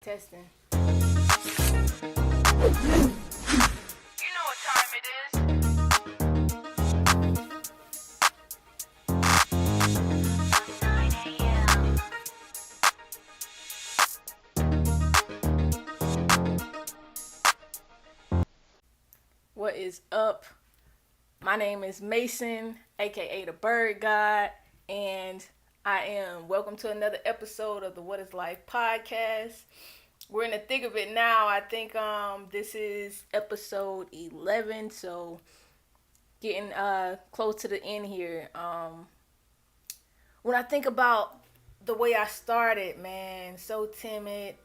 Testing. You know what time it is. 9 a.m. What is up? My name is Mason, aka the Bird God, and I am welcome to another episode of the What is Life podcast. We're in the thick of it now. I think this is episode 11, so getting close to the end here. When I think about the way I started, man, so timid,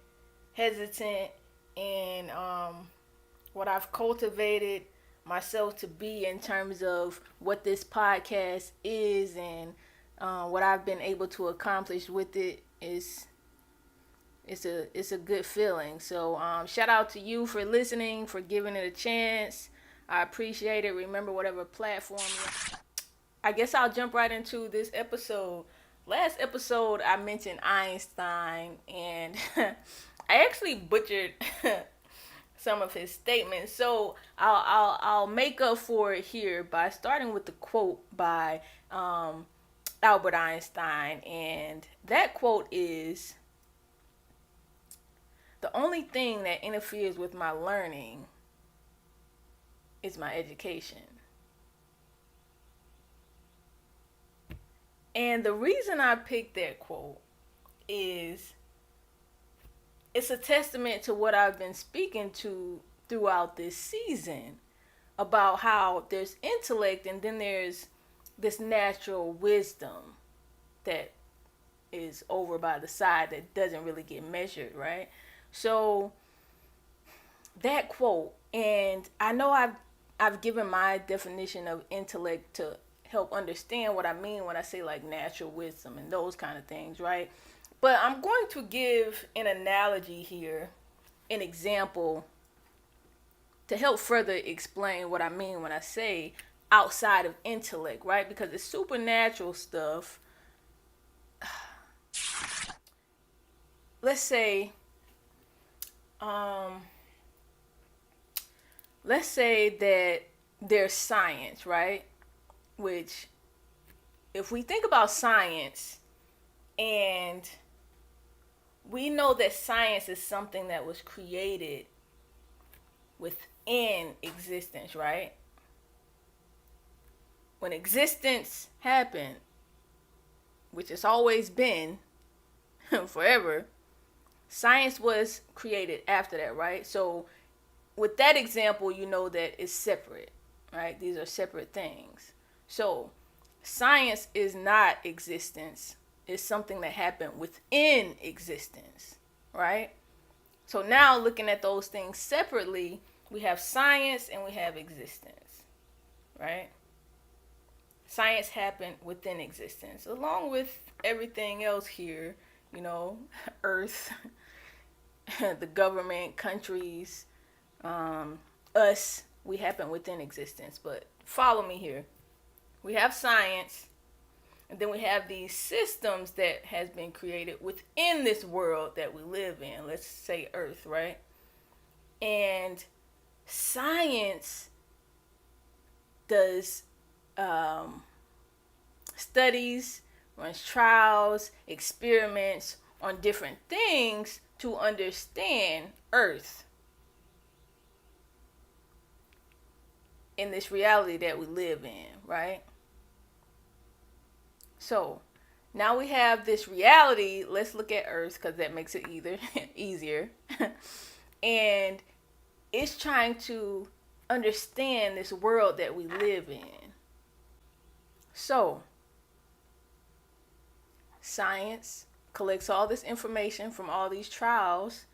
hesitant, and what I've cultivated myself to be in terms of what this podcast is and what I've been able to accomplish with it is it's a good feeling. So shout out to you for listening, for giving it a chance. I appreciate it. Remember, whatever platform I guess I'll jump right into this episode. Last episode I mentioned Einstein, and I actually butchered some of his statements. So I'll make up for it here by starting with the quote by Albert Einstein, and that quote is, "The only thing that interferes with my learning is my education." And the reason I picked that quote is it's a testament to what I've been speaking to throughout this season about how there's intellect and then there's this natural wisdom that is over by the side that doesn't really get measured, right? So that quote, and I know I've given my definition of intellect to help understand what I mean when I say like natural wisdom and those kind of things, right? But I'm going to give an analogy here, an example, to help further explain what I mean when I say outside of intellect, right? Because it's supernatural stuff. Let's say, that there's science, right? Which, if we think about science, and we know that science is something that was created within existence, right? When existence happened, which it's always been forever, science was created after that, right? So with that example, you know that it's separate, right? These are separate things. So science is not existence. It's something that happened within existence, right? So now looking at those things separately, we have science and we have existence, right? Science happened within existence, along with everything else here, Earth, the government, countries, us, we happen within existence. But follow me here. We have science, and then we have these systems that has been created within this world that we live in. Let's say Earth, right? And science does studies, runs trials, experiments on different things to understand Earth in this reality that we live in, right? So now we have this reality. Let's look at Earth because that makes it easier. And it's trying to understand this world that we live in. So science collects all this information from all these trials.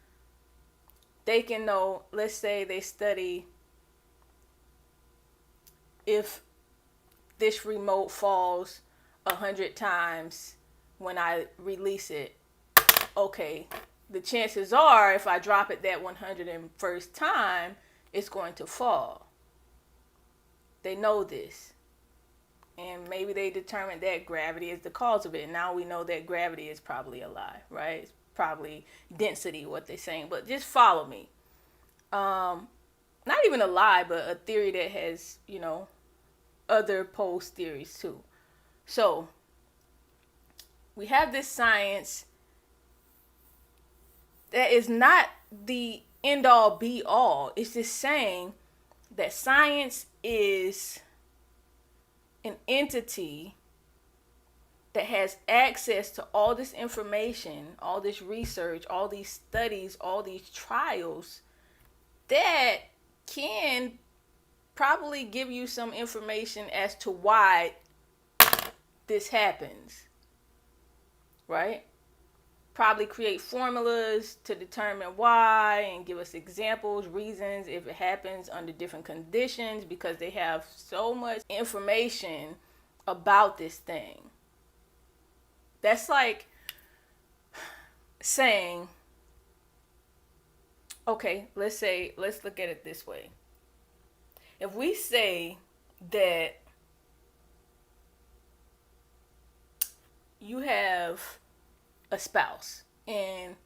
They can know, let's say they study if this remote falls 100 times when I release it. Okay, the chances are if I drop it that 101st time, it's going to fall. They know this. And maybe they determined that gravity is the cause of it. Now we know that gravity is probably a lie, right? It's probably density, what they're saying, but just follow me. Not even a lie, but a theory that has, other post theories too. So we have this science that is not the end all be all. It's just saying that science is an entity that has access to all this information, all this research, all these studies, all these trials that can probably give you some information as to why this happens, right? Probably create formulas to determine why and give us examples, reasons if it happens under different conditions, because they have so much information about this thing. That's like saying, okay, let's look at it this way. If we say that you have a spouse, and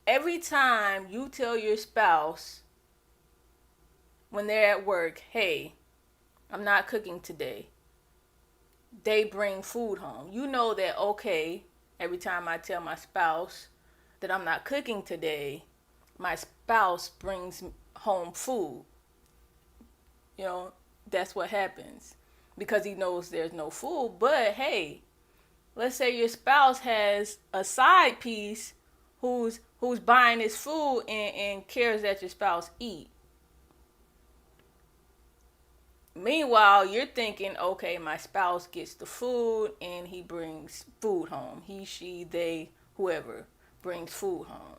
every time you tell your spouse when they're at work, hey, I'm not cooking today, they bring food home. You know that, okay, every time I tell my spouse that I'm not cooking today, my spouse brings home food. That's what happens because he knows there's no food. But hey, let's say your spouse has a side piece who's buying this food and cares that your spouse eat. Meanwhile, you're thinking, okay, my spouse gets the food and he brings food home. He, she, they, whoever brings food home.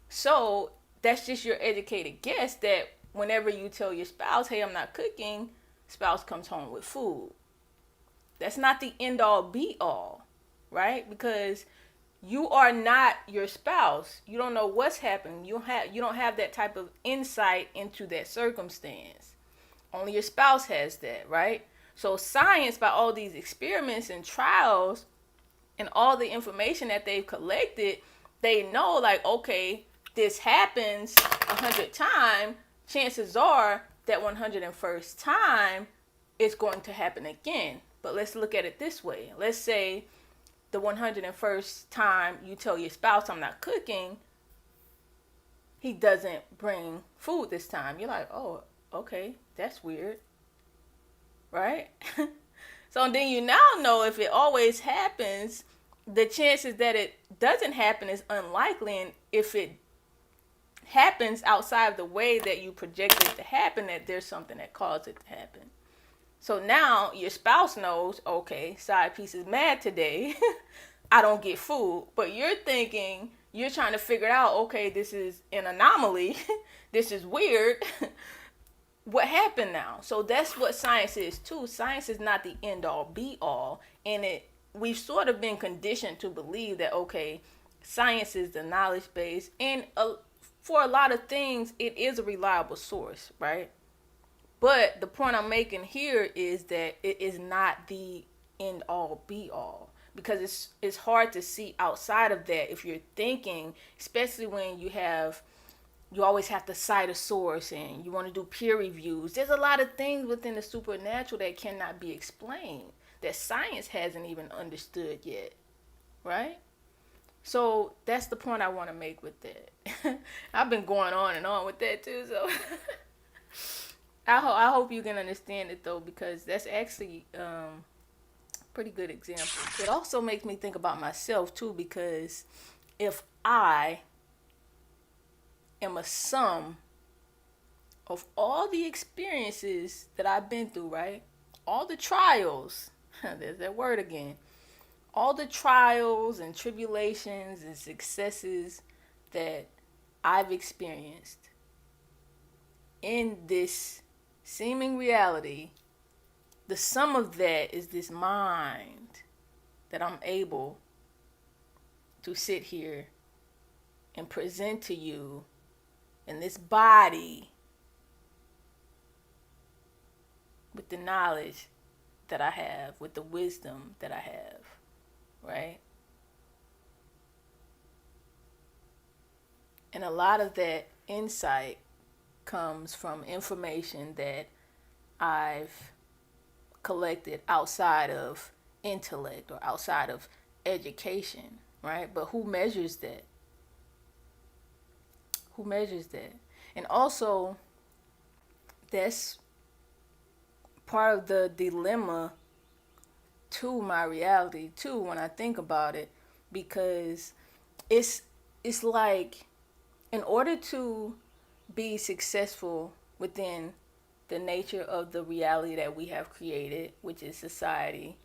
So that's just your educated guess that whenever you tell your spouse, hey, I'm not cooking, spouse comes home with food. That's not the end all be all, right? Because you are not your spouse. You don't know what's happening. You don't have that type of insight into that circumstance. Only your spouse has that, right? So science, by all these experiments and trials and all the information that they've collected, they know like, okay, this happens 100 times. Chances are that 101st time it's going to happen again. But let's look at it this way. Let's say the 101st time you tell your spouse I'm not cooking, he doesn't bring food this time. You're like, oh, okay, that's weird, right? So then you now know if it always happens, the chances that it doesn't happen is unlikely. And if it happens outside of the way that you project it to happen, that there's something that caused it to happen. So now your spouse knows, okay, side piece is mad today. I don't get food. But you're thinking, you're trying to figure out, okay, this is an anomaly. This is weird. What happened now? So that's what science is too. Science is not the end all be all. And we've sort of been conditioned to believe that, okay, science is the knowledge base. And for a lot of things, it is a reliable source, right? But the point I'm making here is that it is not the end all be all, because it's hard to see outside of that if you're thinking, especially when you always have to cite a source and you want to do peer reviews. There's a lot of things within the supernatural that cannot be explained, that science hasn't even understood yet, right? So that's the point I want to make with that. I've been going on and on with that too, so I hope you can understand it though, because that's actually pretty good example. It also makes me think about myself too, because if I am a sum of all the experiences that I've been through, right? All the trials, there's that word again. All the trials and tribulations and successes that I've experienced in this seeming reality, the sum of that is this mind that I'm able to sit here and present to you in this body with the knowledge that I have, with the wisdom that I have, right? And a lot of that insight comes from information that I've collected outside of intellect or outside of education, right? But who measures that? Who measures that? And also, that's part of the dilemma to my reality too when I think about it, because it's like, in order to be successful within the nature of the reality that we have created, which is society,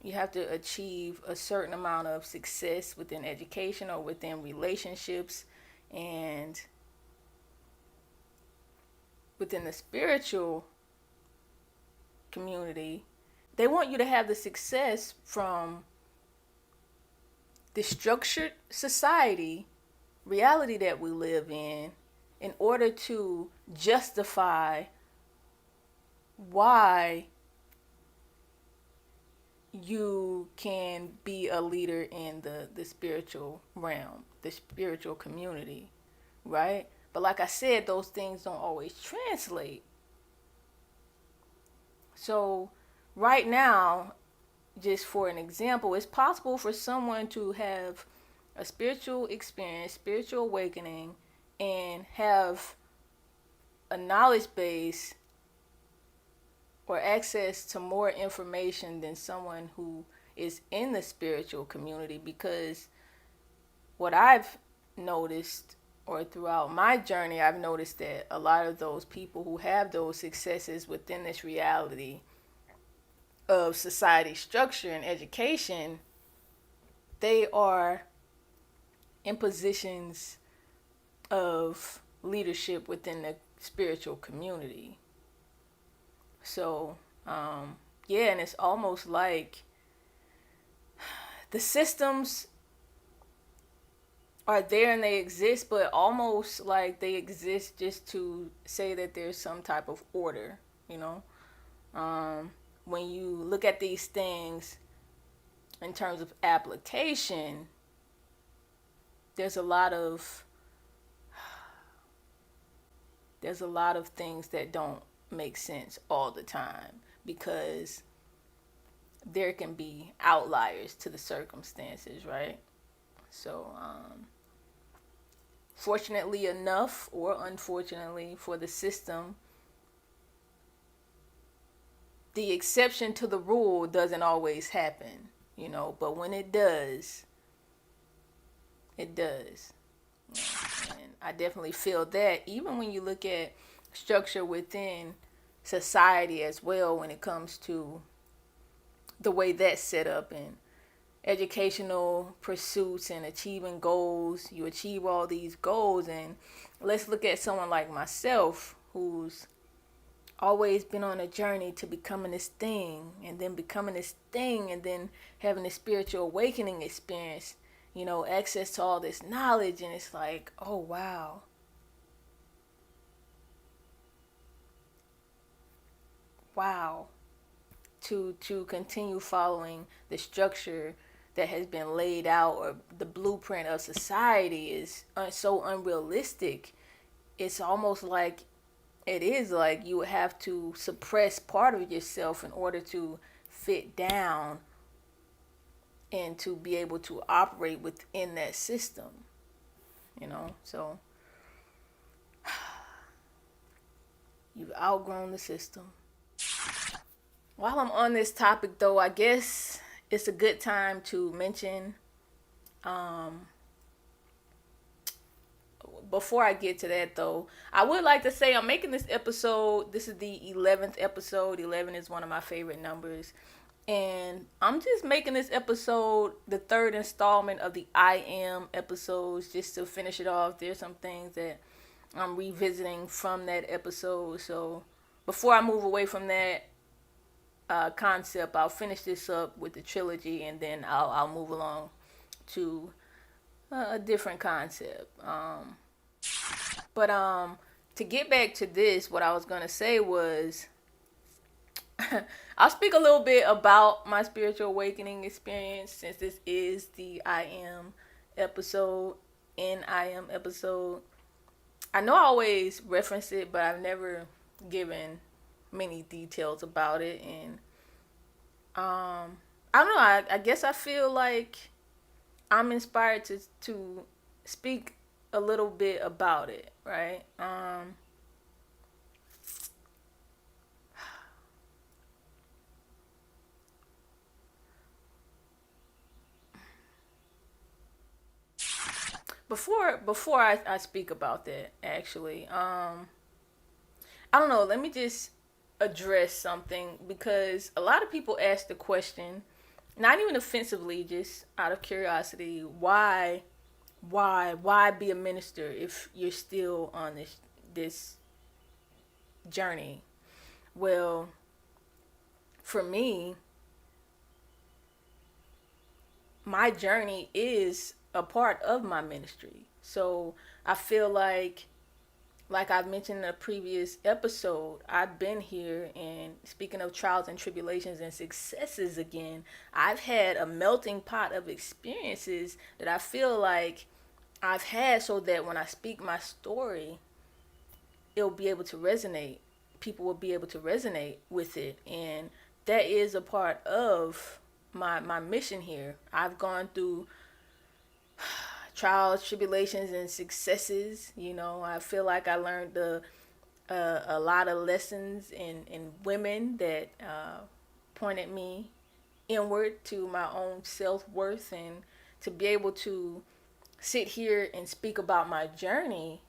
you have to achieve a certain amount of success within education or within relationships, and within the spiritual community, they want you to have the success from the structured society reality that we live in order to justify why you can be a leader in the spiritual realm, the spiritual community, right? But like I said, those things don't always translate. So right now, just for an example, it's possible for someone to have a spiritual experience, spiritual awakening, and have a knowledge base or access to more information than someone who is in the spiritual community. Because what I've noticed, or throughout my journey, I've noticed that a lot of those people who have those successes within this reality of society structure and education, they are in positions of leadership within the spiritual community. So, yeah, and it's almost like the systems are there and they exist, but almost like they exist just to say that there's some type of order, you know? When you look at these things in terms of application, there's a lot of things that don't make sense all the time, because there can be outliers to the circumstances, right? So, fortunately enough, or unfortunately for the system, the exception to the rule doesn't always happen, you know, but when it does, it does. And I definitely feel that even when you look at structure within society as well, when it comes to the way that's set up and educational pursuits and achieving goals, you achieve all these goals. And let's look at someone like myself, who's always been on a journey to becoming this thing, and then becoming this thing, and then having a spiritual awakening experience, you know, access to all this knowledge. And it's like, oh wow, to continue following the structure that has been laid out, or the blueprint of society, is so unrealistic. It's almost like, it is like you would have to suppress part of yourself in order to fit down and to be able to operate within that system, you know? So you've outgrown the system. While I'm on this topic, though, I guess it's a good time to mention, before I get to that, though, I would like to say I'm making this episode, this is the 11th episode. 11 is one of my favorite numbers. And I'm just making this episode the third installment of the I Am episodes, just to finish it off. There's some things that I'm revisiting from that episode. So before I move away from that concept, I'll finish this up with the trilogy, and then I'll move along to a different concept. But to get back to this, what I was gonna say was, I'll speak a little bit about my spiritual awakening experience, since this is the I Am episode. NIM episode. I know I always reference it, but I've never given many details about it. And I don't know. I guess I feel like I'm inspired to speak a little bit about it, right? Before I speak about that, actually, I don't know. Let me just address something because a lot of people ask the question, not even offensively, just out of curiosity, why be a minister if you're still on this journey? Well, for me, my journey is a part of my ministry. So I feel like I've mentioned in a previous episode, I've been here, and speaking of trials and tribulations and successes again, I've had a melting pot of experiences that I feel like I've had, so that when I speak my story, it'll be able to resonate. People will be able to resonate with it. And that is a part of my mission here. I've gone through trials, tribulations, and successes. You know, I feel like I learned a lot of lessons in women that pointed me inward to my own self-worth, and to be able to sit here and speak about my journey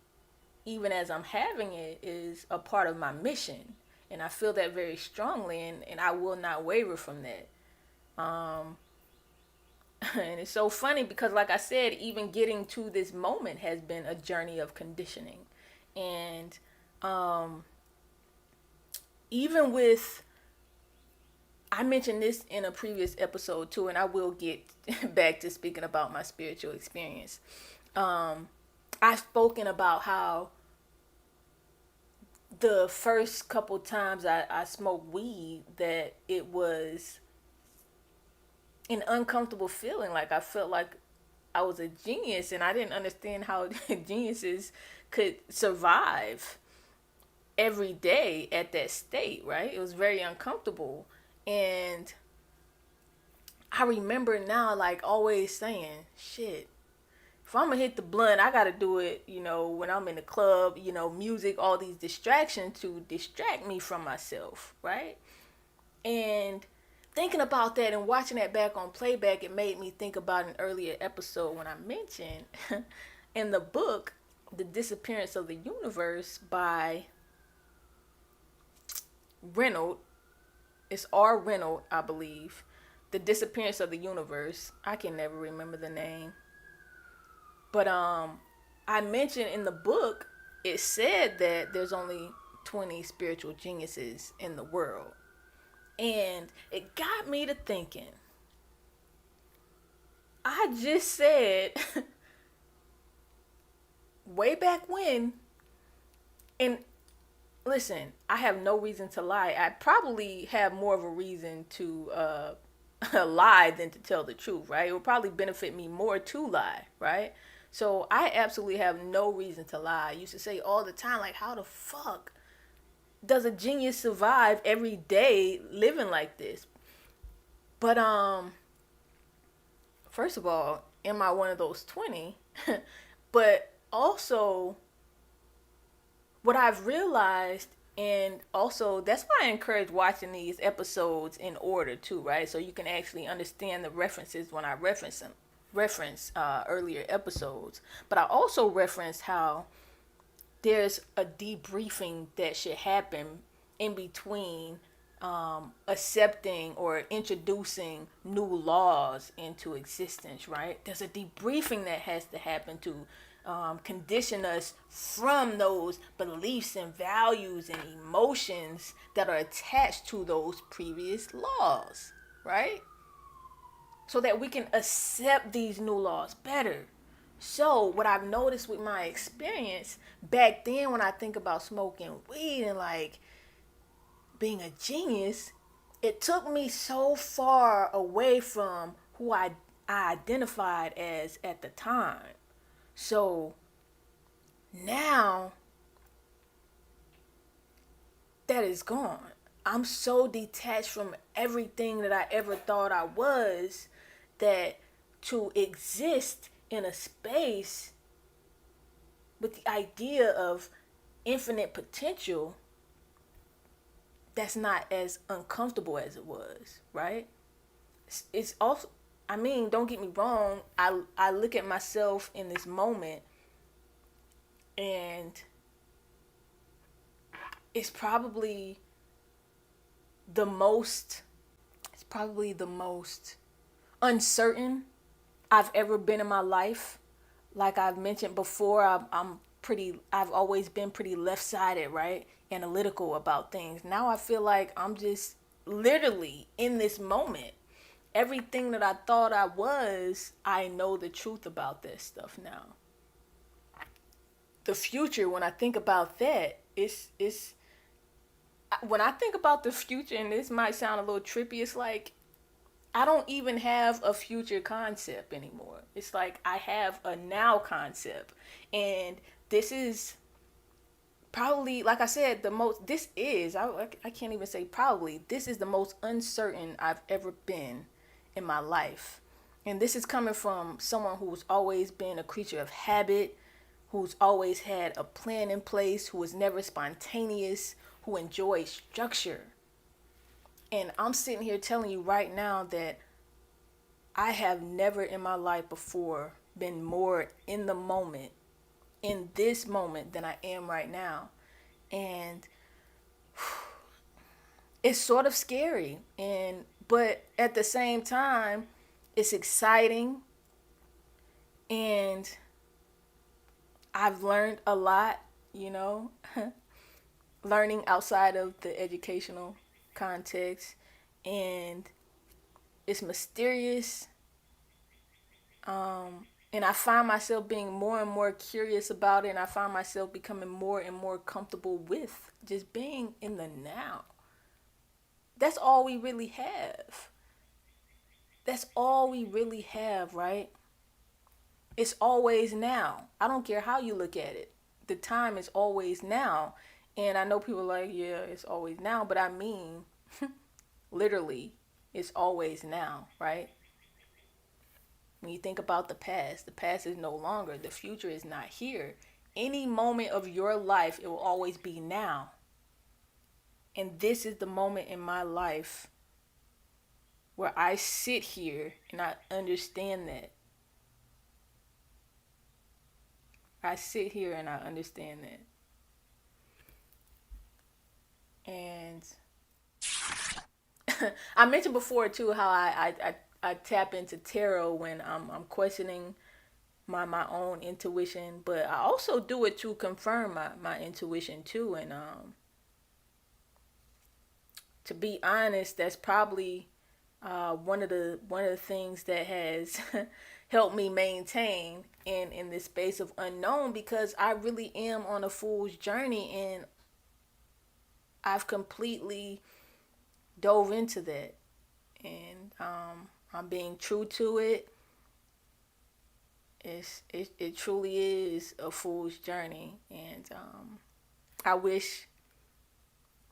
even as I'm having it is a part of my mission. And I feel that very strongly, and I will not waver from that. Um, and it's so funny because, like I said, even getting to this moment has been a journey of conditioning. And um, even with, I mentioned this in a previous episode too, and I will get back to speaking about my spiritual experience. I've spoken about how the first couple times I smoked weed, that it was an uncomfortable feeling. Like I felt like I was a genius, and I didn't understand how geniuses could survive every day at that state, right? It was very uncomfortable. And I remember now, like, always saying, shit, if I'm gonna hit the blunt, I gotta do it, when I'm in the club, music, all these distractions to distract me from myself, right? And thinking about that and watching that back on playback, it made me think about an earlier episode when I mentioned in the book, The Disappearance of the Universe by Reynolds. It's R. Reynolds, I believe. The Disappearance of the Universe. I can never remember the name. But I mentioned in the book, it said that there's only 20 spiritual geniuses in the world. And it got me to thinking. I just said way back when, and listen, I have no reason to lie. I probably have more of a reason to lie than to tell the truth, right? It would probably benefit me more to lie, right? So I absolutely have no reason to lie. I used to say all the time, like, how the fuck does a genius survive every day living like this? But first of all, am I one of those 20? But also, what I've realized, and also that's why I encourage watching these episodes in order too, right? So you can actually understand the references when I reference earlier episodes. But I also reference how there's a debriefing that should happen in between accepting or introducing new laws into existence, right? There's a debriefing that has to happen to condition us from those beliefs and values and emotions that are attached to those previous laws, right? So that we can accept these new laws better. So what I've noticed with my experience back then, when I think about smoking weed and like being a genius, it took me so far away from who I identified as at the time. So now that is gone. I'm so detached from everything that I ever thought I was that to exist in a space with the idea of infinite potential, that's not as uncomfortable as it was, right? It's also, I mean, don't get me wrong, I look at myself in this moment, and it's probably the most it's probably the most uncertain I've ever been in my life. Like I've mentioned before, I've always been pretty left-sided, right? Analytical about things. Now I feel like I'm just literally in this moment. Everything that I thought I was, I know the truth about this stuff now. The future, when I think about that, it's when I think about the future, and this might sound a little trippy, it's like I don't even have a future concept anymore. It's like I have a now concept. And this is probably, like I said, I can't even say probably, this is the most uncertain I've ever been in my life. And this is coming from someone who's always been a creature of habit, who's always had a plan in place, who was never spontaneous, who enjoys structure. And I'm sitting here telling you right now that I have never in my life before been more in the moment, in this moment, than I am right now. And it's sort of scary, but at the same time, it's exciting, and I've learned a lot, you know, learning outside of the educational context, and it's mysterious. And I find myself being more and more curious about it, and I find myself becoming more and more comfortable with just being in the now. That's all we really have. That's all we really have, right? It's always now. I don't care how you look at it. The time is always now. And I know people are like, yeah, it's always now, but I mean, literally, it's always now, right? When you think about the past is no longer, the future is not here. Any moment of your life, it will always be now. And this is the moment in my life where I sit here and I understand that. I sit here and I understand that. And I mentioned before too how I tap into tarot when I'm questioning my own intuition, but I also do it to confirm my intuition too. And to be honest, that's probably one of the things that has helped me maintain in this space of unknown, because I really am on a fool's journey, and I've completely dove into that, and I'm being true to it. It truly is a fool's journey, and I wish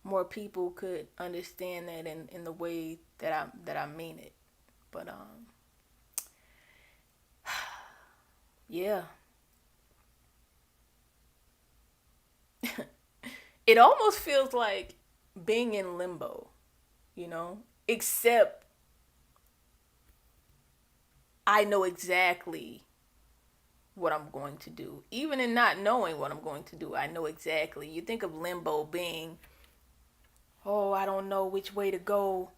more people could understand that in the way that I mean it. But yeah, it almost feels like being in limbo, you know, except I know exactly what I'm going to do. Even in not knowing what I'm going to do, I know exactly. You think of limbo being, oh, I don't know which way to go.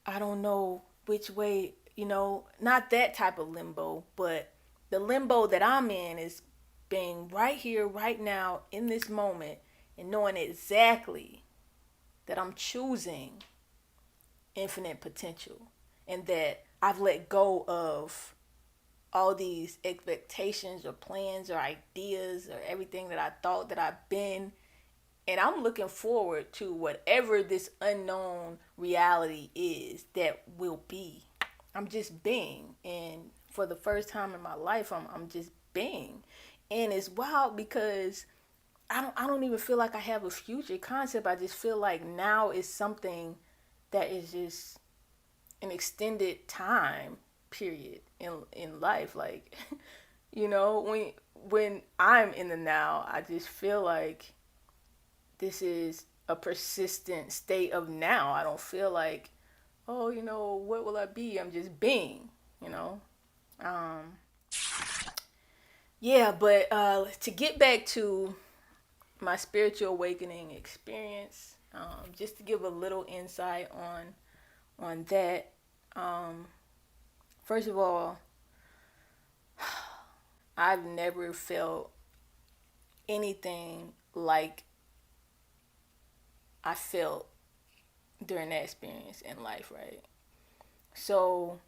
I don't know which way, not that type of limbo, but the limbo that I'm in is being right here, right now, in this moment, and knowing exactly that I'm choosing infinite potential, and that I've let go of all these expectations or plans or ideas or everything that I thought that I've been. And I'm looking forward to whatever this unknown reality is that will be. I'm just being. And for the first time in my life, I'm just being. And it's wild because I don't even feel like I have a future concept. I just feel like now is something that is just an extended time period in life. Like, when I'm in the now, I just feel like this is a persistent state of now. I don't feel like, oh, what will I be? I'm just being, you know. Um, yeah, but to get back to my spiritual awakening experience, just to give a little insight on that. Um, First of all, I've never felt anything like I felt during that experience in life, right? So,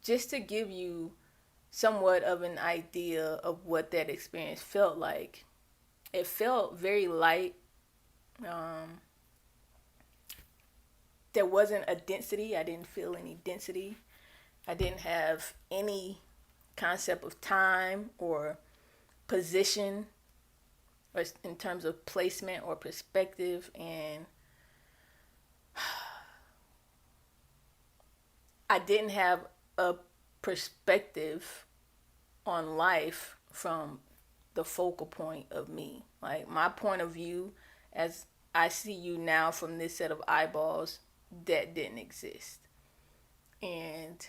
just to give you somewhat of an idea of what that experience felt like, it felt very light. Um, there wasn't a density. I didn't feel any density. I didn't have any concept of time or position or in terms of placement or perspective, and I didn't have a perspective on life from the focal point of me. Like my point of view as I see you now from this set of eyeballs, that didn't exist. And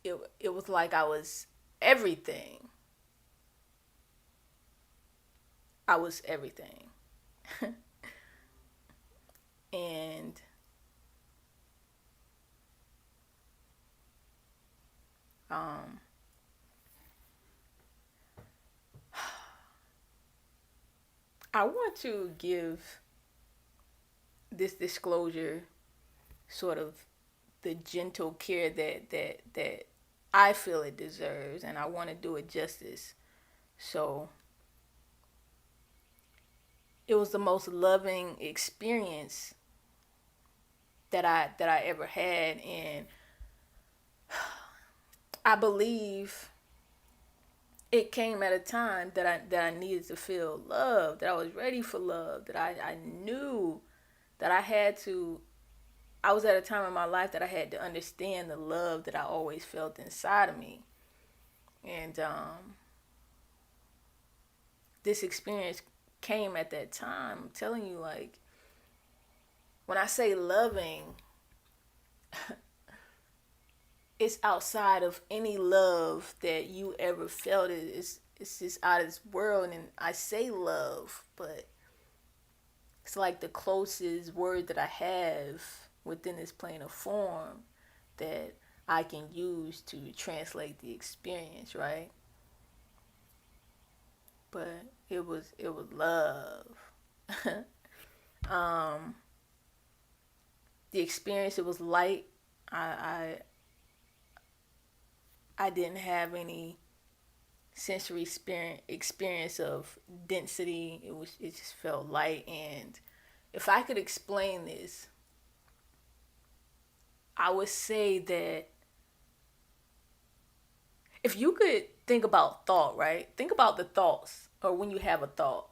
it was like I was everything. I was everything. And um I want to give this disclosure sort of the gentle care that I feel it deserves, and I want to do it justice. So it was the most loving experience that I ever had, and I believe it came at a time that I needed to feel love, that I was ready for love, that I knew that I was at a time in my life that I had to understand the love that I always felt inside of me. And this experience came at that time. I'm telling you, like, when I say loving, it's outside of any love that you ever felt. It's just out of this world. And I say love, but it's like the closest word that I have within this plane of form that I can use to translate the experience, right? But it was love. um, the experience, it was light. I I didn't have any sensory experience of density. It just felt light. And if I could explain this, I would say that if you could think about thought, right? Think about the thoughts, or when you have a thought.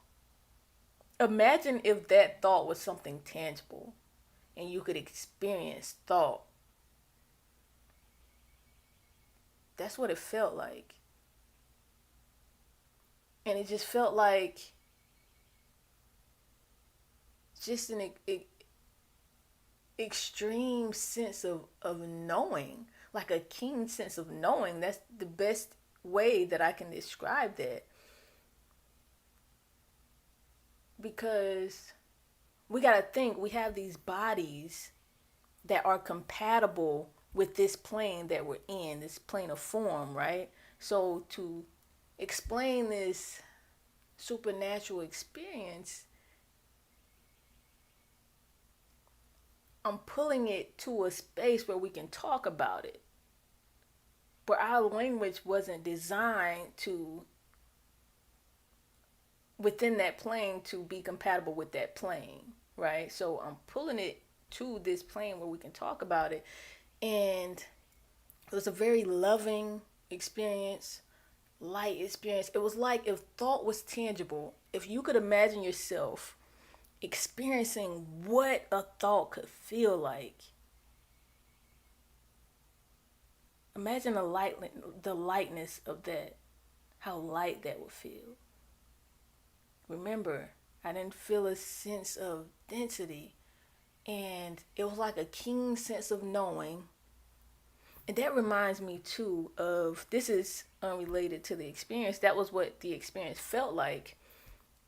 Imagine if that thought was something tangible and you could experience thought. That's what it felt like. And it just felt like just an extreme sense of knowing, like a keen sense of knowing. That's the best way that I can describe that. Because we got to think, we have these bodies that are compatible with this plane that we're in, this plane of form, right? So to explain this supernatural experience, I'm pulling it to a space where we can talk about it. But our language wasn't designed to, within that plane, to be compatible with that plane, right? So I'm pulling it to this plane where we can talk about it. And it was a very loving experience. light experience. It was like if thought was tangible. If you could imagine yourself experiencing what a thought could feel like. Imagine the lightness of that. How light that would feel. Remember, I didn't feel a sense of density. And it was like a keen sense of knowing. And that reminds me too of, this is unrelated to the experience. That was what the experience felt like.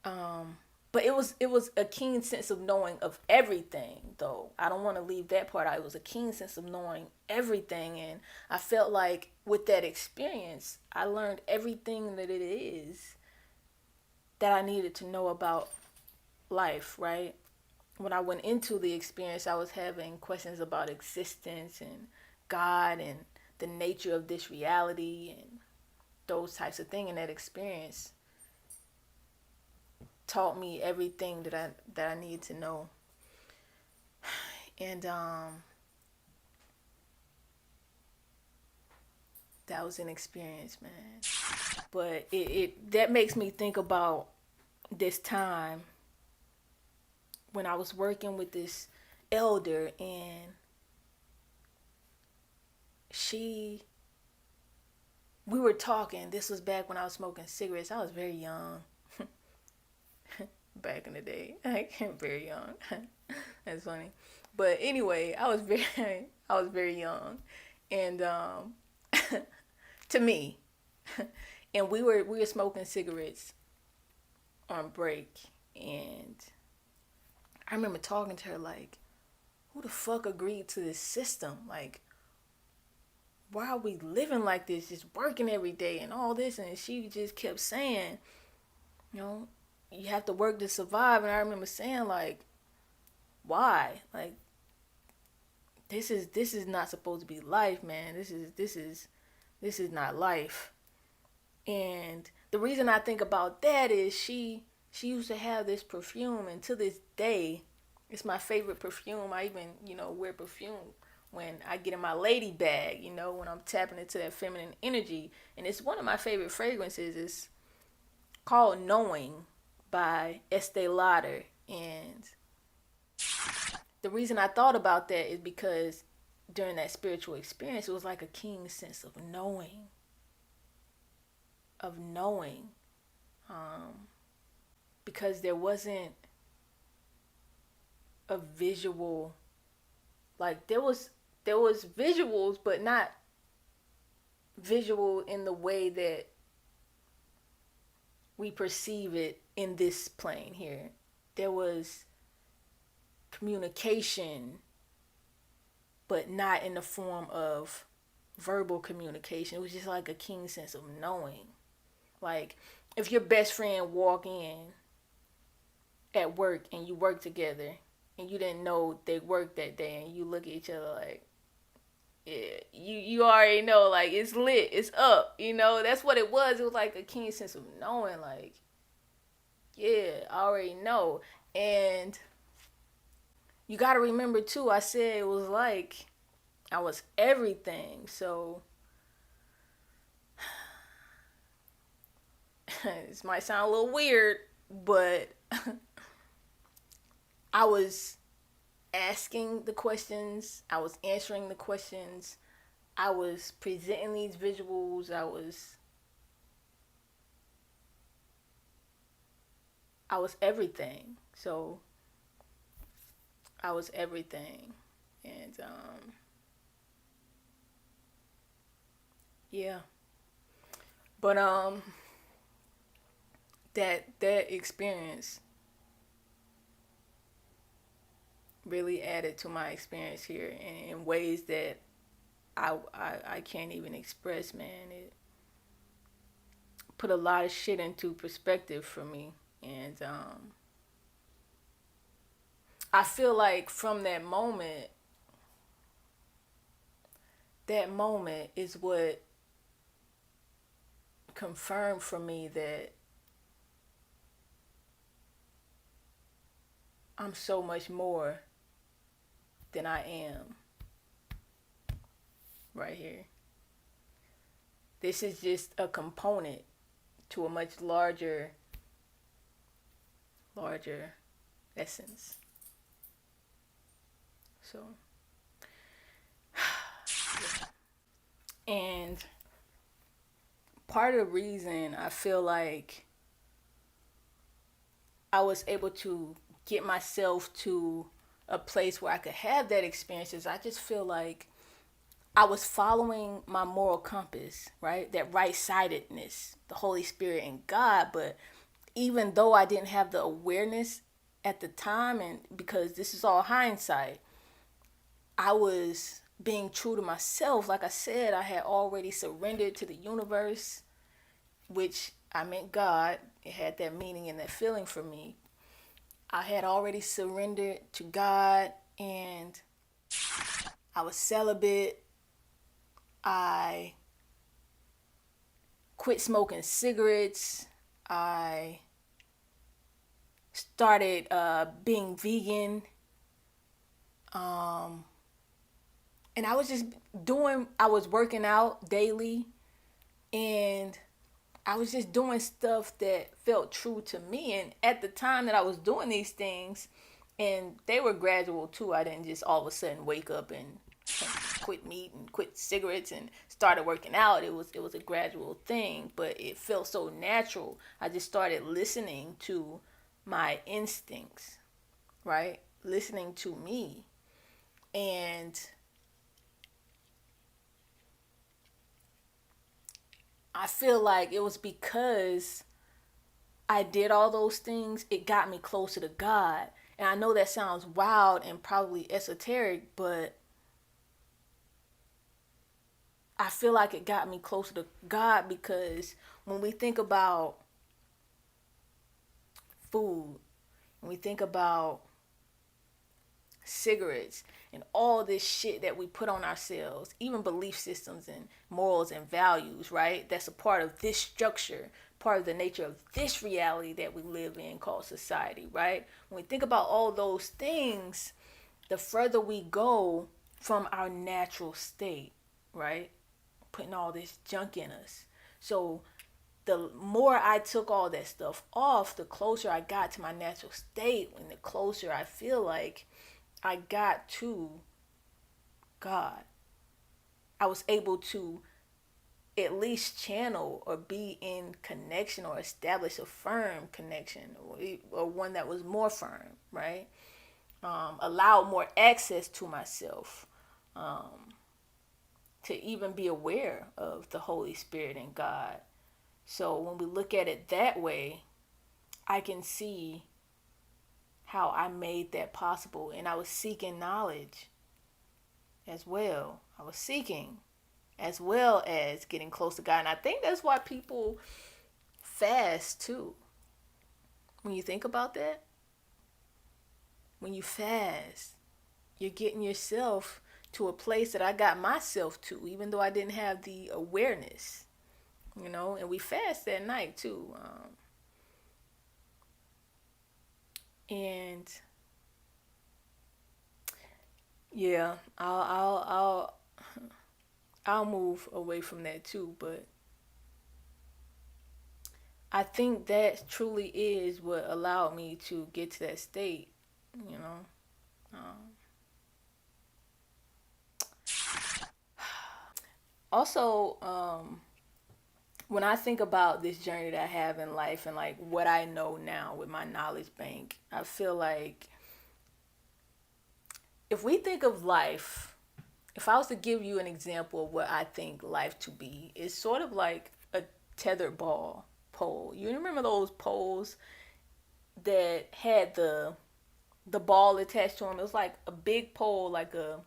But it was a keen sense of knowing of everything, though. I don't want to leave that part out. It was a keen sense of knowing everything. And I felt like with that experience, I learned everything that it is that I needed to know about life, right? When I went into the experience, I was having questions about existence and God and the nature of this reality and those types of things. And that experience taught me everything that I needed to know. And that was an experience, man. But it that makes me think about this time when I was working with this elder, and we were talking. This was back when I was smoking cigarettes. I was very young. Back in the day. I am very young. That's funny. But anyway, I was very young. And to me. And we were smoking cigarettes on break, and I remember talking to her like, who the fuck agreed to this system? Like, why are we living like this, just working every day and all this? And she just kept saying, you have to work to survive. And I remember saying, like, why? Like, this is not supposed to be life, man. This is not life. And the reason I think about that is she used to have this perfume, and to this day, it's my favorite perfume. I even, wear perfume when I get in my lady bag, when I'm tapping into that feminine energy. And it's one of my favorite fragrances. It's called Knowing by Estee Lauder. And the reason I thought about that is because during that spiritual experience, it was like a keen sense of knowing. Because there wasn't a visual, like there was visuals, but not visual in the way that we perceive it in this plane here. There was communication, but not in the form of verbal communication. It was just like a keen sense of knowing. Like, if your best friend walk in at work and you work together and you didn't know they worked that day, and you look at each other like, yeah, you already know, like, it's lit, it's up, that's what it was. It was like a keen sense of knowing, like, yeah, I already know. And you got to remember too, I said it was like I was everything. So this might sound a little weird, but I was asking the questions, I was answering the questions, I was presenting these visuals, I was everything. So I was everything. And yeah. But that experience really added to my experience here in ways that I can't even express, man. It put a lot of shit into perspective for me. And I feel like from that moment is what confirmed for me that I'm so much more than I am right here. This is just a component to a much larger essence. So, and part of the reason I feel like I was able to get myself to a place where I could have that experience is I just feel like I was following my moral compass, right? That right-sidedness, the Holy Spirit and God. But even though I didn't have the awareness at the time, and because this is all hindsight, I was being true to myself. Like I said, I had already surrendered to the universe, which I meant God. It had that meaning and that feeling for me. I had already surrendered to God, and I was celibate. I quit smoking cigarettes. I started being vegan. And I was just I was working out daily, and I was just doing stuff that felt true to me. And at the time that I was doing these things, and they were gradual too, I didn't just all of a sudden wake up and quit meat and quit cigarettes and started working out. It was a gradual thing, but it felt so natural. I just started listening to my instincts, right? Listening to me. And I feel like it was because I did all those things, it got me closer to God. And I know that sounds wild and probably esoteric, but I feel like it got me closer to God because when we think about food, when we think about cigarettes and all this shit that we put on ourselves, even belief systems and morals and values, right? That's a part of this structure, part of the nature of this reality that we live in called society, right? When we think about all those things, the further we go from our natural state, right? Putting all this junk in us. So the more I took all that stuff off, the closer I got to my natural state, and the closer I feel like I got to God. I was able to at least channel or be in connection or establish a firm connection, or one that was more firm, right? Allowed more access to myself, to even be aware of the Holy Spirit and God. So when we look at it that way, I can see how I made that possible. And I was seeking knowledge as well. I was seeking as well as getting close to God. And I think that's why people fast too. When you think about that, when you fast, you're getting yourself to a place that I got myself to, even though I didn't have the awareness, and we fast at night too. And yeah, I'll move away from that too, but I think that truly is what allowed me to get to that state, you know. Also, when I think about this journey that I have in life and like what I know now with my knowledge bank, I feel like if we think of life, if I was to give you an example of what I think life to be, it's sort of like a tethered ball pole. You remember those poles that had the ball attached to them? It was like a big pole, like a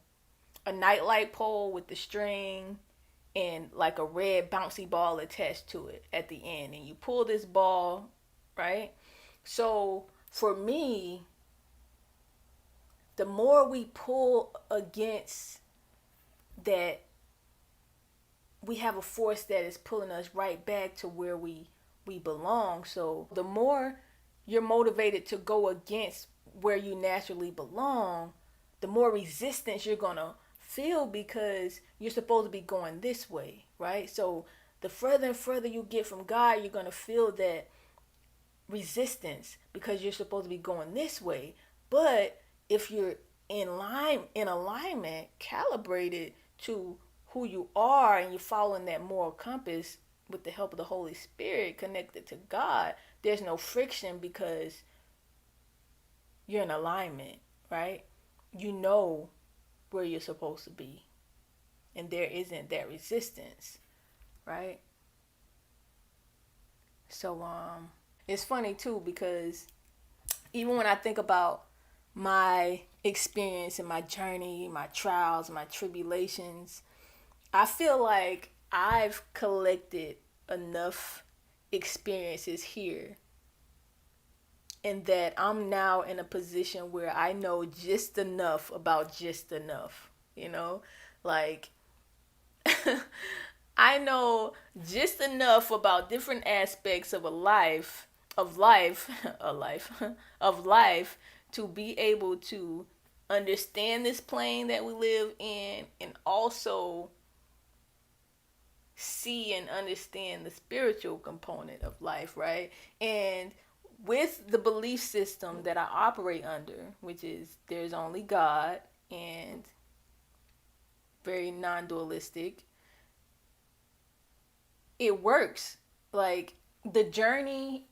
nightlight pole with the string and like a red bouncy ball attached to it at the end, and you pull this ball, right? So for me, the more we pull against that, we have a force that is pulling us right back to where we belong. So the more you're motivated to go against where you naturally belong, the more resistance you're gonna feel because you're supposed to be going this way, right? So the further and further you get from God, you're going to feel that resistance because you're supposed to be going this way. But if you're in alignment, calibrated to who you are, and you're following that moral compass with the help of the Holy Spirit connected to God, there's no friction because you're in alignment, right? You know where you're supposed to be, and there isn't that resistance, right? So it's funny too, because even when I think about my experience and my journey, my trials, my tribulations, I feel like I've collected enough experiences here, and that I'm now in a position where I know just enough about just enough, you know? Like, I know just enough about different aspects of of life, of life, to be able to understand this plane that we live in, and also see and understand the spiritual component of life, right? And with the belief system that I operate under, which is there's only God and very non-dualistic, it works. Like, the journey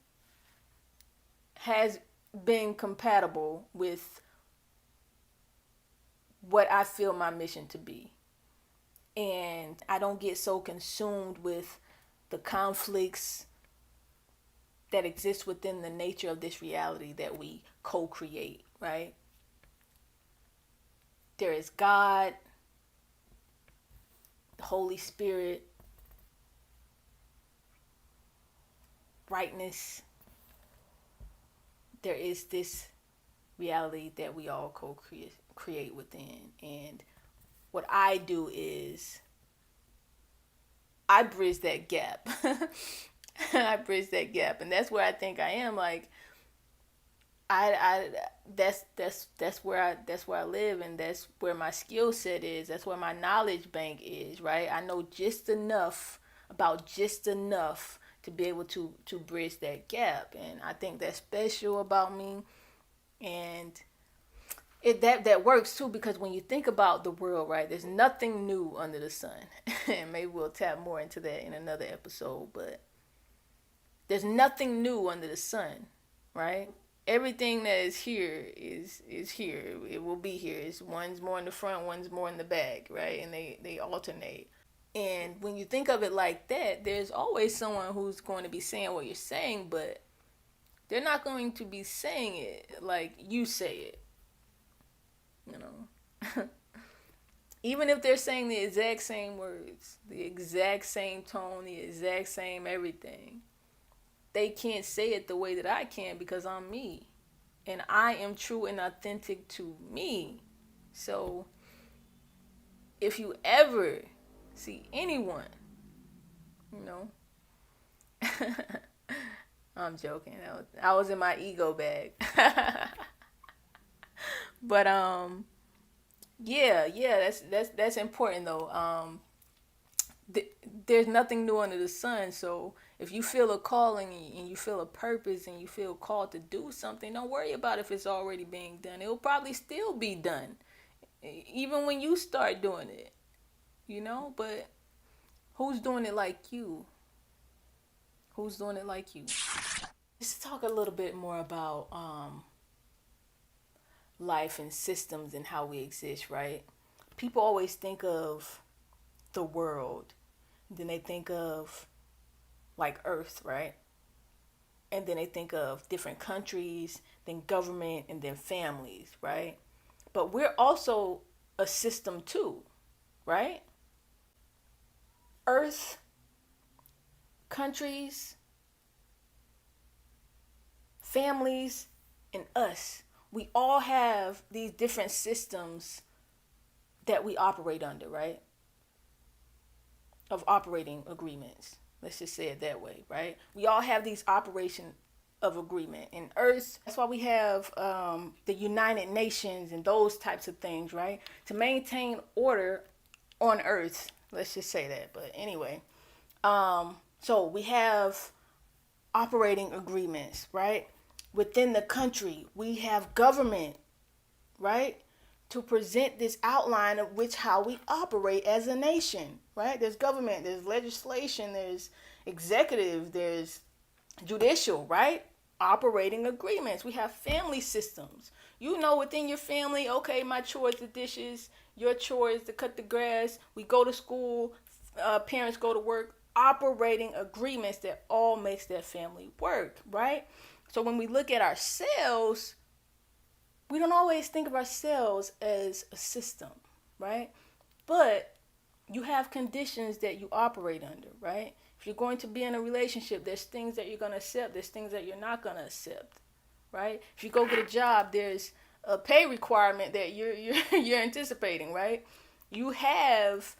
has been compatible with what I feel my mission to be. And I don't get so consumed with the conflicts that exist within the nature of this reality that we co-create, right? There is God, the Holy Spirit, rightness. There is this reality that we all co-create within. And what I do is I bridge that gap. I bridge that gap, and that's where I think I am. Like, that's where I live, and that's where my skill set is. That's where my knowledge bank is, right? I know just enough about just enough to be able to bridge that gap, and I think that's special about me. And that works too, because when you think about the world, right, there's nothing new under the sun. And maybe we'll tap more into that in another episode, but there's nothing new under the sun, right? Everything that is here is here. It will be here. It's one's more in the front, one's more in the back, right? And they alternate. And when you think of it like that, there's always someone who's going to be saying what you're saying, but they're not going to be saying it like you say it, you know? Even if they're saying the exact same words, the exact same tone, the exact same everything, they can't say it the way that I can, because I'm me. And I am true and authentic to me. So if you ever see anyone, you know, I'm joking. I was in my ego bag. But yeah, that's important though. There's nothing new under the sun. So if you feel a calling and you feel a purpose and you feel called to do something, don't worry about if it's already being done. It'll probably still be done, even when you start doing it, you know. But who's doing it like you? Who's doing it like you? Let's talk a little bit more about life and systems and how we exist, right? People always think of the world, then they think of like Earth, right? And then they think of different countries, then government, and then families, right? But we're also a system too, right? Earth, countries, families, and us. We all have these different systems that we operate under, right? Of operating agreements. Let's just say it that way, right? We all have these operation of agreement. In Earth, that's why we have the United Nations and those types of things, right? To maintain order on Earth. Let's just say that. But anyway, So we have operating agreements, right? Within the country, we have government, right? To present this outline of which how we operate as a nation, right? There's government, there's legislation, there's executive, there's judicial, right? Operating agreements. We have family systems. You know, within your family, okay, my chore is the dishes, your chore is to cut the grass. We go to school, parents go to work. Operating agreements that all makes that family work, right? So when we look at ourselves, we don't always think of ourselves as a system, right? But you have conditions that you operate under, right? If you're going to be in a relationship, there's things that you're going to accept, there's things that you're not going to accept, right? If you go get a job, there's a pay requirement that you're anticipating, right? You have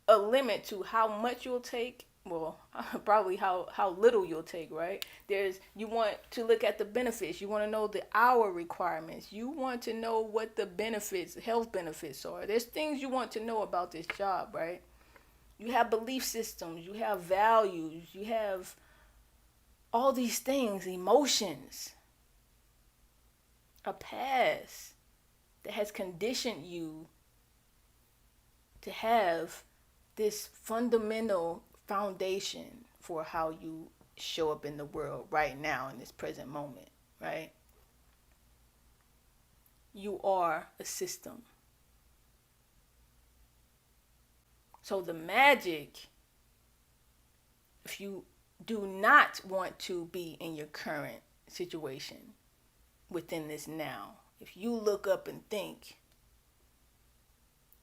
a limit to how much you'll take. Well, probably how little you'll take, right? You want to look at the benefits. You want to know the hour requirements. You want to know what the benefits, health benefits are. There's things you want to know about this job, right? You have belief systems. You have values. You have all these things, emotions, a past that has conditioned you to have this fundamental foundation for how you show up in the world right now in this present moment, right? You are a system. So the magic, if you do not want to be in your current situation within this now, if you look up and think,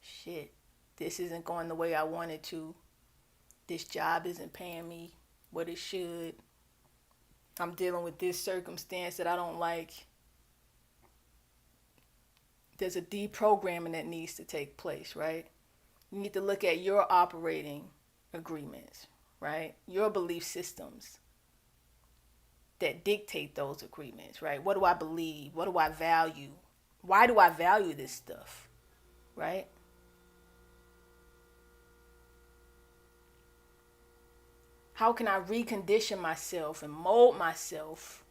shit, this isn't going the way I wanted to. This job isn't paying me what it should. I'm dealing with this circumstance that I don't like. There's a deprogramming that needs to take place, right? You need to look at your operating agreements, right? Your belief systems that dictate those agreements, right? What do I believe? What do I value? Why do I value this stuff, right? How can I recondition myself and mold myself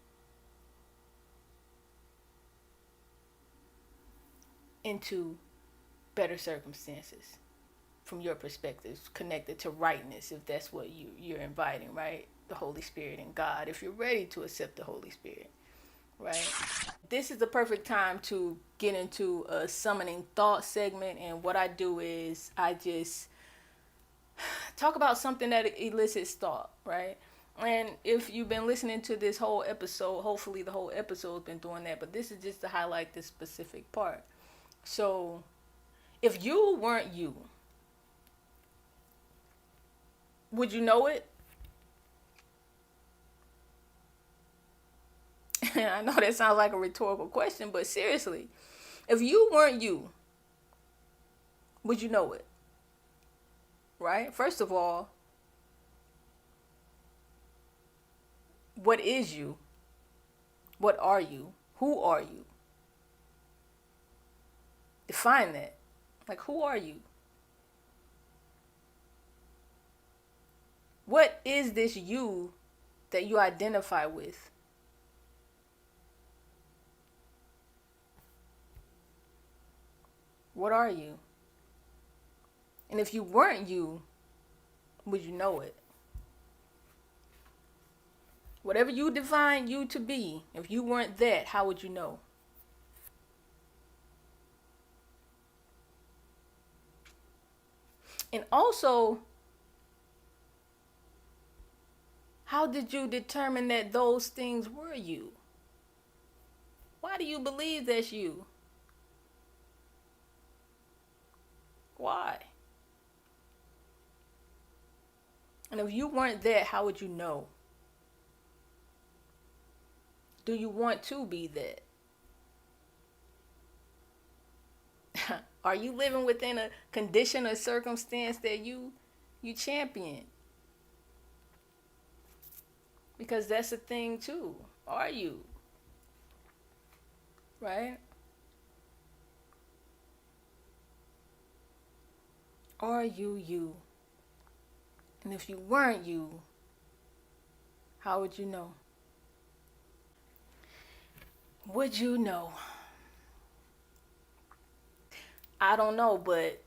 into better circumstances from your perspective, connected to rightness, if that's what you're inviting, right? The Holy Spirit and God, if you're ready to accept the Holy Spirit, right? This is the perfect time to get into a summoning thought segment. And what I do is I just talk about something that elicits thought, right? And if you've been listening to this whole episode, hopefully the whole episode's been doing that, but this is just to highlight this specific part. So, if you weren't you, would you know it? I know that sounds like a rhetorical question, but seriously, if you weren't you, would you know it? Right? First of all, what is you? What are you? Who are you? Define that. Like, who are you? What is this you that you identify with? What are you? And if you weren't you, would you know it? Whatever you define you to be, if you weren't that, how would you know? And also, how did you determine that those things were you? Why do you believe that's you? Why? And if you weren't that, how would you know? Do you want to be that? Are you living within a condition or circumstance that you champion? Because that's a thing too. Are you? Right? Are you you? And if you weren't you, how would you know? Would you know? I don't know, but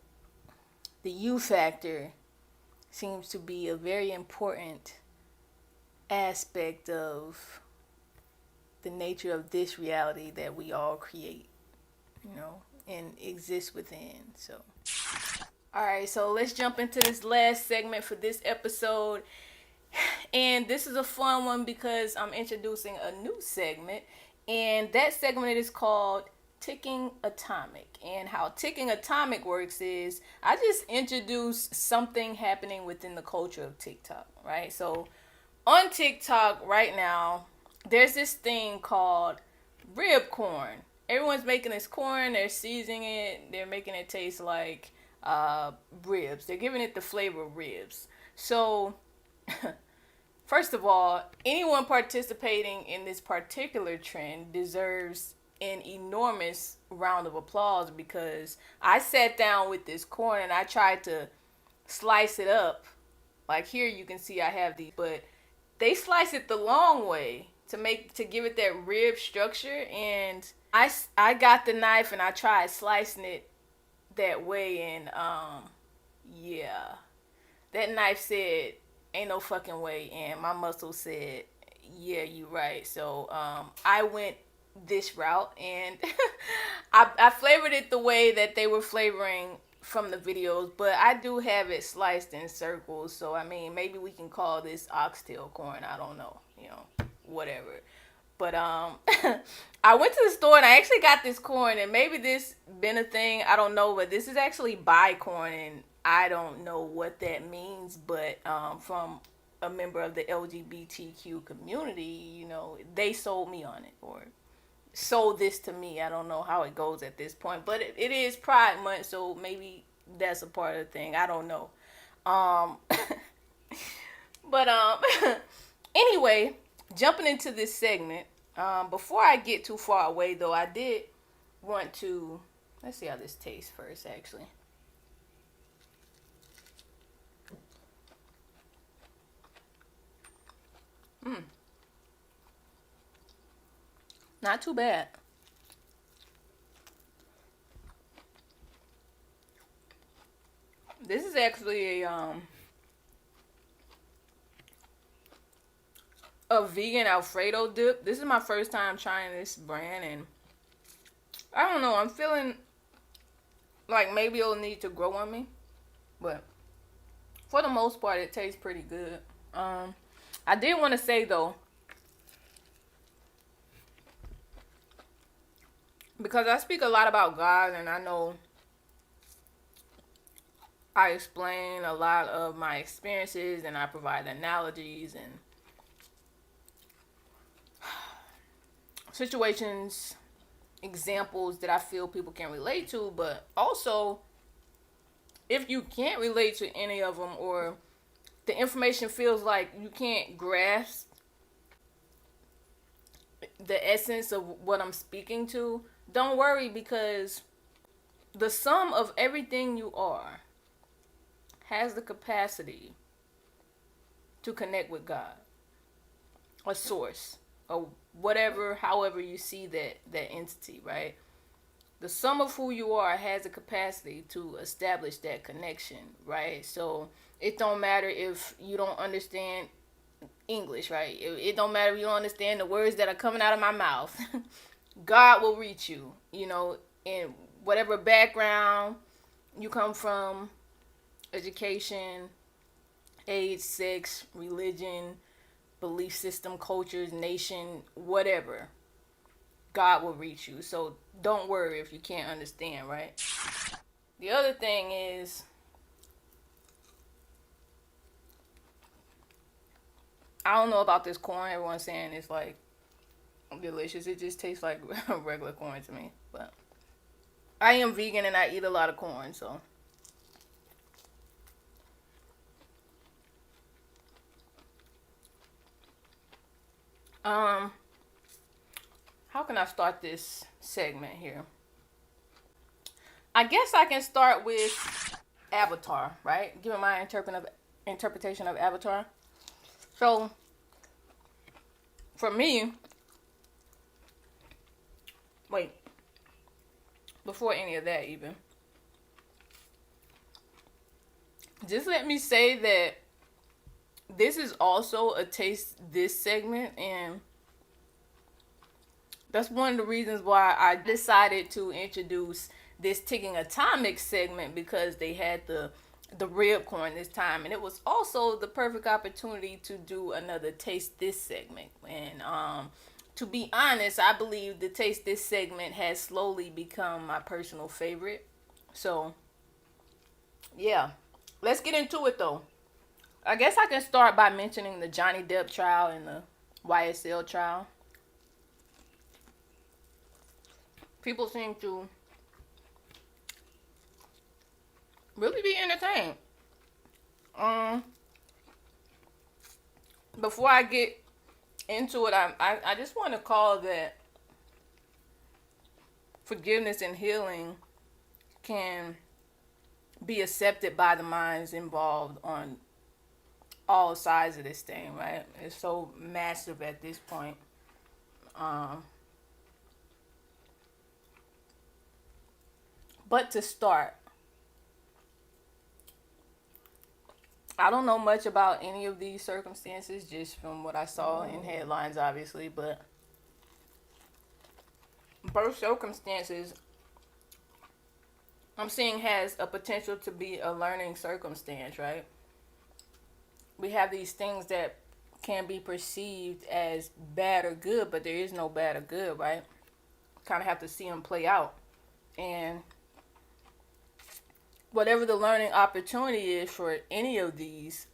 the you factor seems to be a very important aspect of the nature of this reality that we all create, and exist within. So, all right, so let's jump into this last segment for this episode. And this is a fun one because I'm introducing a new segment, and that segment is called Ticking Atomic. And how Ticking Atomic works is I just introduce something happening within the culture of TikTok, right? So on TikTok right now, there's this thing called rib corn. Everyone's making this corn, they're seasoning it, they're making it taste like ribs. They're giving it the flavor of ribs. So first of all, anyone participating in this particular trend deserves an enormous round of applause, because I sat down with this corn and I tried to slice it up. Like here you can see I have these, but they slice it the long way to give it that rib structure, and I got the knife and I tried slicing it that way, and yeah. That knife said ain't no fucking way, and my muscle said yeah, you right. So I went this route, and I flavored it the way that they were flavoring from the videos, but I do have it sliced in circles. So I mean, maybe we can call this oxtail corn. I don't know, whatever. But I went to the store and I actually got this corn, and maybe this been a thing, I don't know, but this is actually bi-corn, and I don't know what that means, but from a member of the LGBTQ community, they sold me on it, or sold this to me. I don't know how it goes at this point, but it is Pride Month, so maybe that's a part of the thing. I don't know. But anyway, jumping into this segment, before I get too far away though, I did want to, let's see how this tastes first actually. Not too bad. This is actually a vegan Alfredo dip. This is my first time trying this brand, and I don't know, I'm feeling like maybe it'll need to grow on me, but for the most part it tastes pretty good. I did want to say though, because I speak a lot about God, and I know I explain a lot of my experiences, and I provide analogies and situations, examples that I feel people can relate to. But also, if you can't relate to any of them, or the information feels like you can't grasp the essence of what I'm speaking to, don't worry, because the sum of everything you are has the capacity to connect with God, a source, or whatever, however you see that entity, right? The sum of who you are has the capacity to establish that connection, right? So it don't matter if you don't understand English, right? It don't matter if you don't understand the words that are coming out of my mouth. God will reach you, in whatever background you come from, education, age, sex, religion, belief system, cultures, nation, whatever. God will reach you. So don't worry if you can't understand, right? The other thing is, I don't know about this corn. Everyone's saying it's like delicious. It just tastes like regular corn to me. But I am vegan and I eat a lot of corn, so. How can I start this segment here? I guess I can start with Avatar, right? Giving my interpretation of Avatar. So, for me, wait, before any of that even, just let me say that this is also a taste this segment, and that's one of the reasons why I decided to introduce this ticking atomic segment, because they had the rib corn this time, and it was also the perfect opportunity to do another taste this segment. And to be honest, I believe the taste this segment has slowly become my personal favorite. So yeah, let's get into it though. I guess I can start by mentioning the Johnny Depp trial and the YSL trial. People seem to really be entertained. Before I get into it, I just want to call that forgiveness and healing can be accepted by the minds involved on all sides of this thing, right? It's so massive at this point. But to start, I don't know much about any of these circumstances, just from what I saw in headlines, obviously, but both circumstances I'm seeing has a potential to be a learning circumstance, right? We have these things that can be perceived as bad or good, but there is no bad or good, right? Kind of have to see them play out. And whatever the learning opportunity is for any of these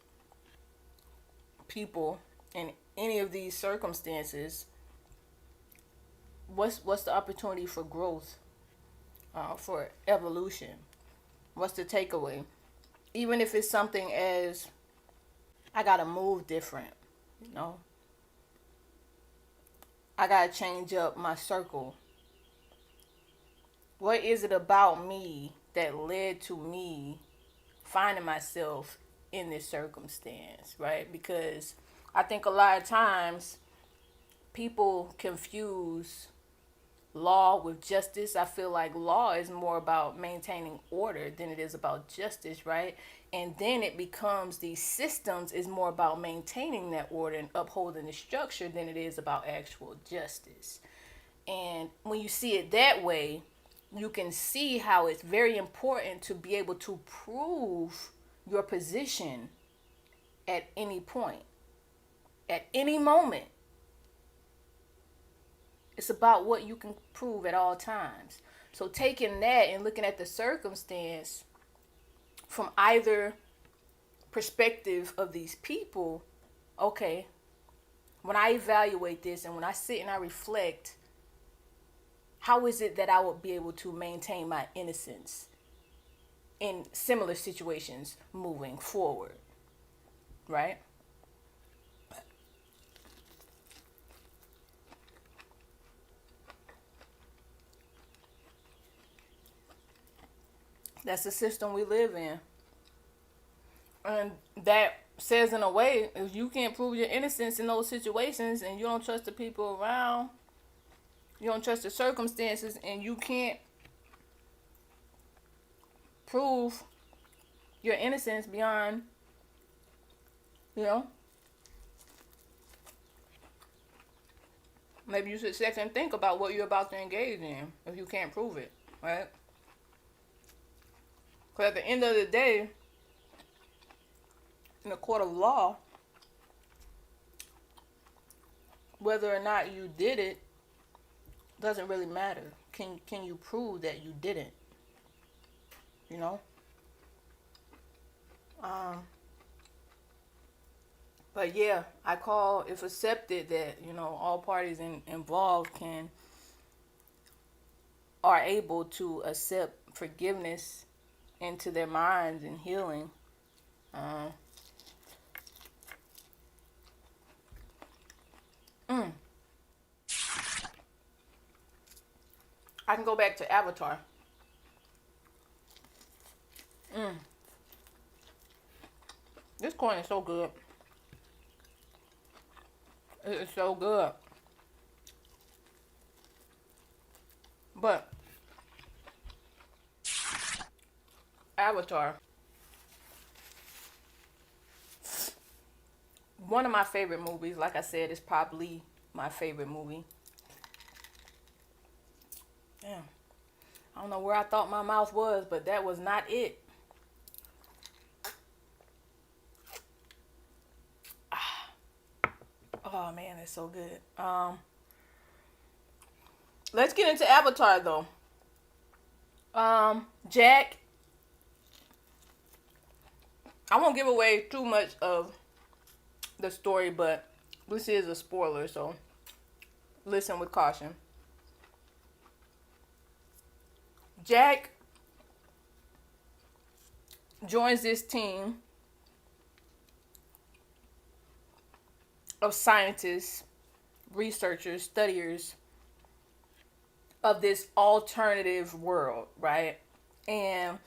people in any of these circumstances, what's the opportunity for growth, for evolution? What's the takeaway? Even if it's something as, I gotta move different, you know? I gotta change up my circle. What is it about me that led to me finding myself in this circumstance, right? Because I think a lot of times people confuse law with justice. I feel like law is more about maintaining order than it is about justice, right? And then it becomes these systems is more about maintaining that order and upholding the structure than it is about actual justice. And when you see it that way, you can see how it's very important to be able to prove your position at any point, at any moment. It's about what you can prove at all times. So taking that and looking at the circumstance from either perspective of these people, okay, when I evaluate this and when I sit and I reflect, how is it that I would be able to maintain my innocence in similar situations moving forward, right? That's the system we live in. And that says, in a way, if you can't prove your innocence in those situations and you don't trust the people around, you don't trust the circumstances, and you can't prove your innocence beyond, maybe you should second think about what you're about to engage in if you can't prove it, right? Because at the end of the day, in a court of law, whether or not you did it doesn't really matter. Can you prove that you didn't? You know? But yeah, I call, if accepted, that, all parties involved are able to accept forgiveness into their minds and healing. I can go back to Avatar. This corn is so good. It is so good. But Avatar, one of my favorite movies. Like I said, it's probably my favorite movie. Damn. I don't know where I thought my mouth was, but that was not it. Oh man, it's so good. Let's get into Avatar though. Jack. I won't give away too much of the story, but this is a spoiler, so listen with caution. Jack joins this team of scientists, researchers, studiers of this alternative world, right? And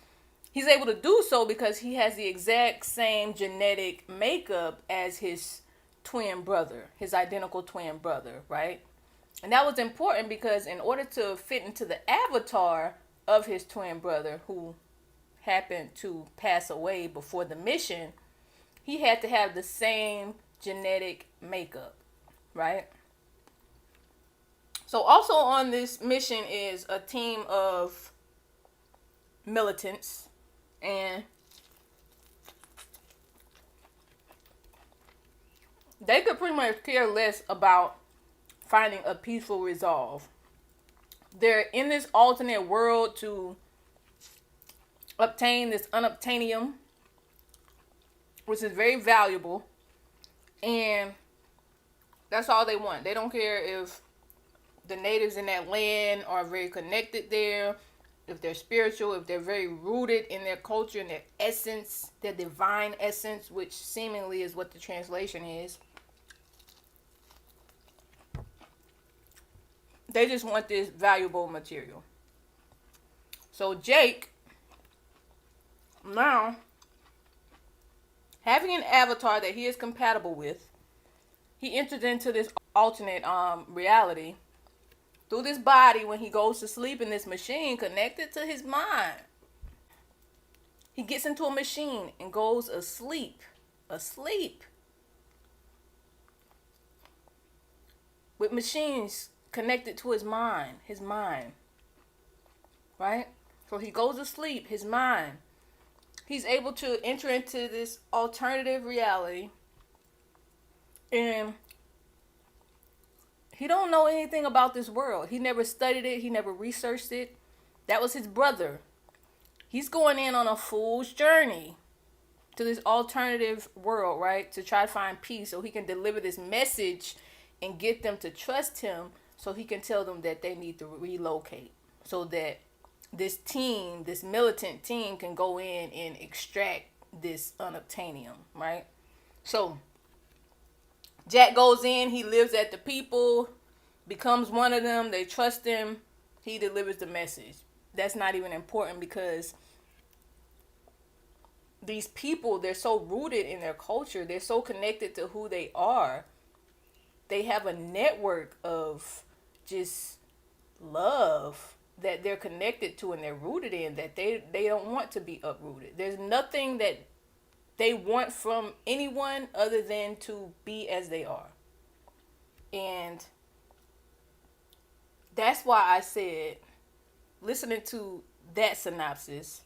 he's able to do so because he has the exact same genetic makeup as his twin brother, his identical twin brother, right? And that was important because in order to fit into the avatar of his twin brother, who happened to pass away before the mission, he had to have the same genetic makeup, right? So also on this mission is a team of militants, and they could pretty much care less about finding a peaceful resolve. They're in this alternate world to obtain this unobtainium, which is very valuable, and that's all they want. They don't care if the natives in that land are very connected there, if they're spiritual, if they're very rooted in their culture and their essence, their divine essence, which seemingly is what the translation is. They just want this valuable material. So Jake, now, having an avatar that he is compatible with, he enters into this alternate reality through this body when he goes to sleep in this machine connected to his mind. He gets into a machine and goes asleep. With machines connected to his mind. Right? So he goes to sleep, his mind. He's able to enter into this alternative reality. And he don't know anything about this world. He never studied it. He never researched it. That was his brother. He's going in on a fool's journey to this alternative world, right? To try to find peace so he can deliver this message and get them to trust him so he can tell them that they need to relocate so that this team, this militant team, can go in and extract this unobtainium, right? So Jack goes in, he lives at the people, becomes one of them, they trust him, he delivers the message. That's not even important because these people, they're so rooted in their culture, they're so connected to who they are. They have a network of just love that they're connected to and they're rooted in, that they don't want to be uprooted. There's nothing that they want from anyone other than to be as they are. And that's why I said, listening to that synopsis,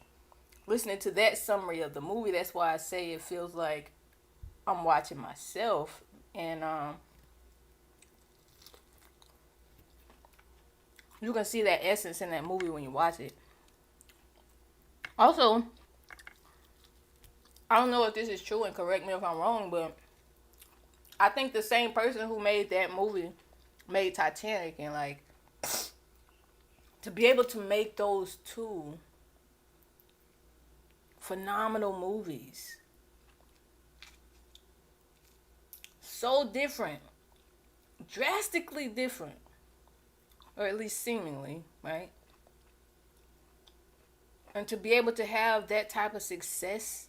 listening to that summary of the movie, that's why I say it feels like I'm watching myself. And you can see that essence in that movie when you watch it. Also, I don't know if this is true and correct me if I'm wrong, but I think the same person who made that movie made Titanic, and like to be able to make those two phenomenal movies, so different, drastically different, or at least seemingly, right? And to be able to have that type of success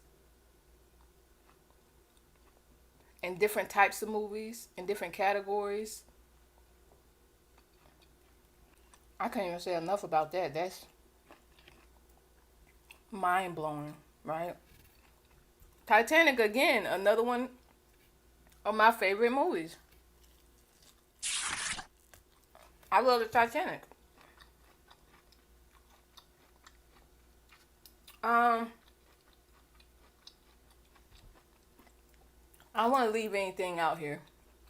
and different types of movies in different categories. I can't even say enough about that. That's mind blowing, right? Titanic, again, another one of my favorite movies. I love the Titanic. Um, I don't want to leave anything out here.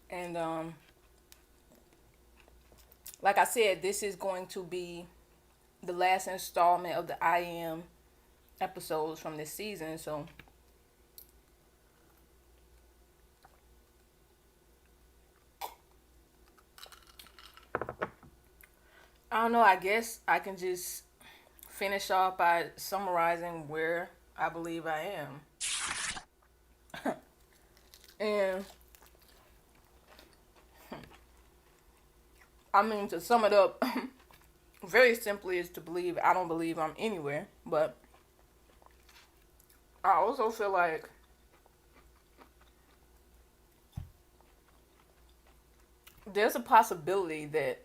And like I said, this is going to be the last installment of the I Am episodes from this season. So I don't know. I guess I can just finish off by summarizing where I believe I am. And I mean, to sum it up, very simply is to believe I don't believe I'm anywhere. But I also feel like there's a possibility that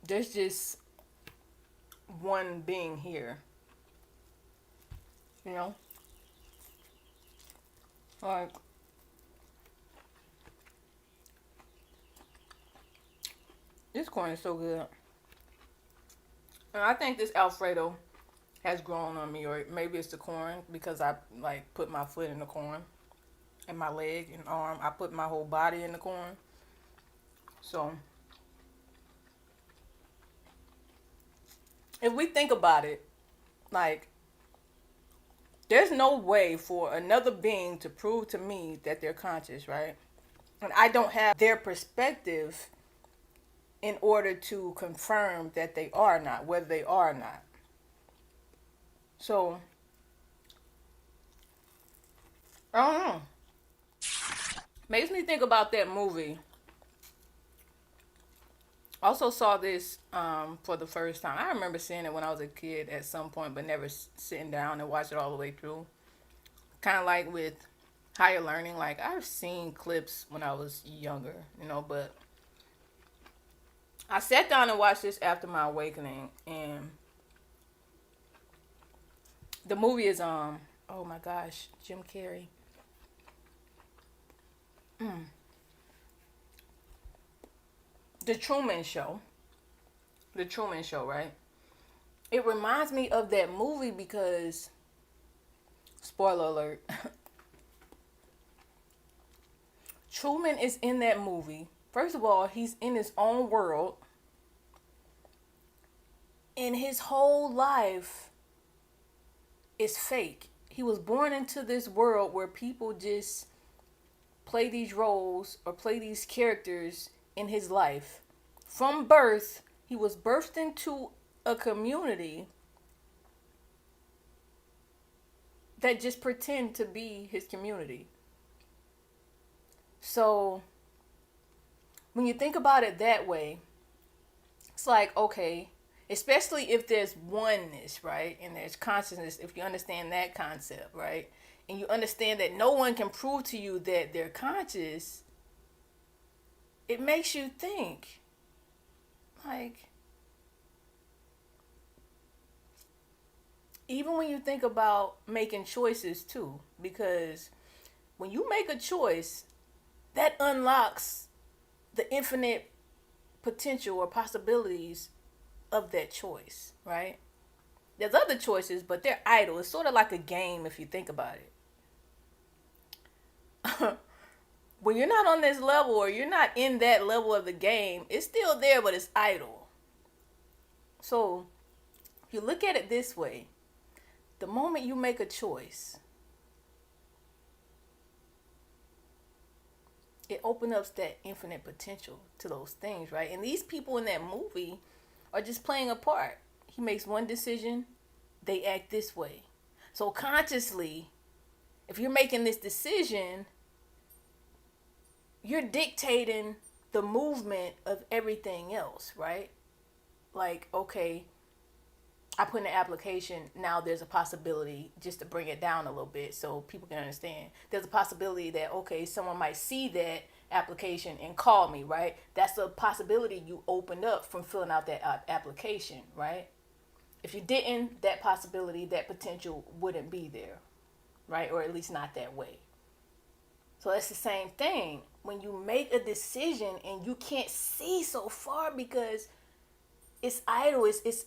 there's just one being here. You know? Like, this corn is so good. And I think this Alfredo has grown on me, or maybe it's the corn because I like put my foot in the corn and my leg and arm. I put my whole body in the corn. So if we think about it, like, there's no way for another being to prove to me that they're conscious, right? And I don't have their perspective in order to confirm that they are not, whether they are or not. So, I don't know. Makes me think about that movie. Also saw this for the first time. I remember seeing it when I was a kid at some point, but never sitting down and watch it all the way through. Kind of like with higher learning. Like, I've seen clips when I was younger, but I sat down and watched this after my awakening, and the movie is oh my gosh, Jim Carrey. The Truman Show. The Truman Show, right? It reminds me of that movie because, spoiler alert, Truman is in that movie. First of all, he's in his own world. And his whole life is fake. He was born into this world where people just play these roles or play these characters in his life. From birth, he was birthed into a community that just pretend to be his community. So when you think about it that way, it's like, okay, especially if there's oneness, right? And there's consciousness, if you understand that concept, right? And you understand that no one can prove to you that they're conscious, it makes you think, like, even when you think about making choices too, because when you make a choice, that unlocks the infinite potential or possibilities of that choice, right? There's other choices, but they're idle. It's sort of like a game if you think about it. When you're not on this level or you're not in that level of the game, it's still there, but it's idle. So if you look at it this way, the moment you make a choice, it opens up that infinite potential to those things, right? And these people in that movie are just playing a part. He makes one decision, they act this way. So consciously, if you're making this decision, you're dictating the movement of everything else, right? Like, okay, I put in the application, now there's a possibility, just to bring it down a little bit so people can understand, there's a possibility that, okay, someone might see that application and call me, right? That's the possibility you opened up from filling out that application, right? If you didn't, that possibility, that potential wouldn't be there, right? Or at least not that way. So that's the same thing. When you make a decision and you can't see so far because it's idle, it's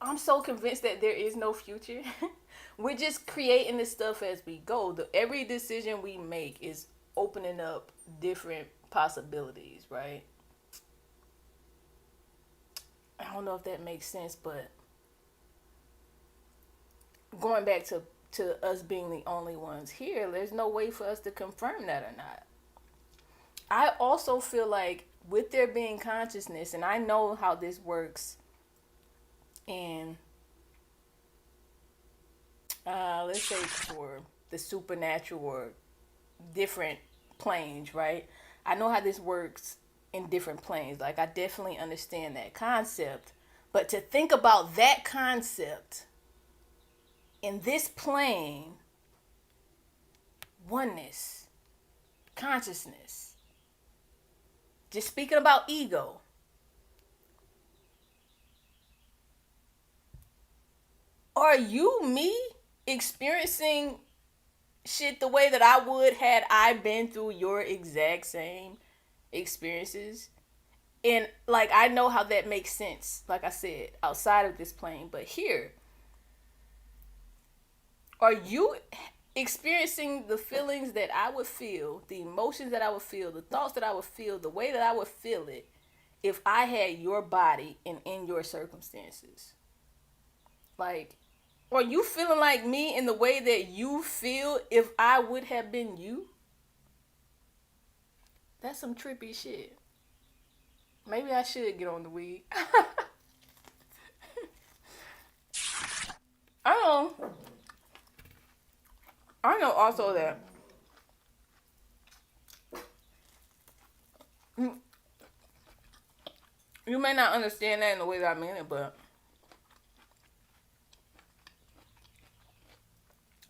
I'm so convinced that there is no future. We're just creating this stuff as we go. Every decision we make is opening up different possibilities, right? I don't know if that makes sense, but going back to us being the only ones here, there's no way for us to confirm that or not. I also feel like with there being consciousness, and I know how this works in let's say for the supernatural or different planes, right? I know how this works in different planes. Like, I definitely understand that concept. But to think about that concept in this plane, oneness, consciousness, just speaking about ego, are you me experiencing shit the way that I would had I been through your exact same experiences? And like, I know how that makes sense, like I said, outside of this plane. But here, are you experiencing the feelings that I would feel, the emotions that I would feel, the thoughts that I would feel, the way that I would feel it if I had your body and in your circumstances? Like, are you feeling like me in the way that you feel if I would have been you? That's some trippy shit. Maybe I should get on the weed. I know also that you may not understand that in the way that I mean it, but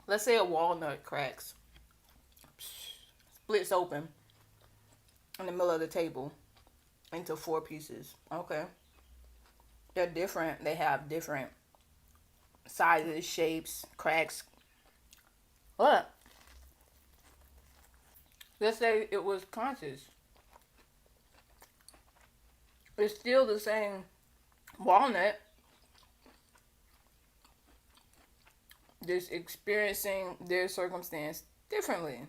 let's say a walnut cracks, splits open in the middle of the table into 4 pieces. Okay. They're different. They have different sizes, shapes, cracks. But let's say it was conscious. It's still the same walnut, just experiencing their circumstance differently.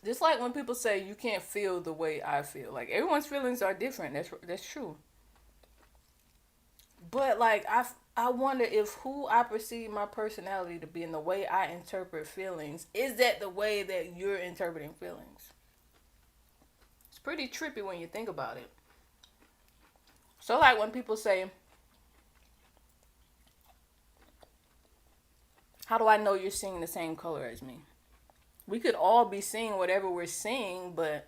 Just like when people say you can't feel the way I feel. Like, everyone's feelings are different. That's true. But like, I wonder if who I perceive my personality to be and the way I interpret feelings, is that the way that you're interpreting feelings? It's pretty trippy when you think about it. So like when people say, how do I know you're seeing the same color as me? We could all be seeing whatever we're seeing, but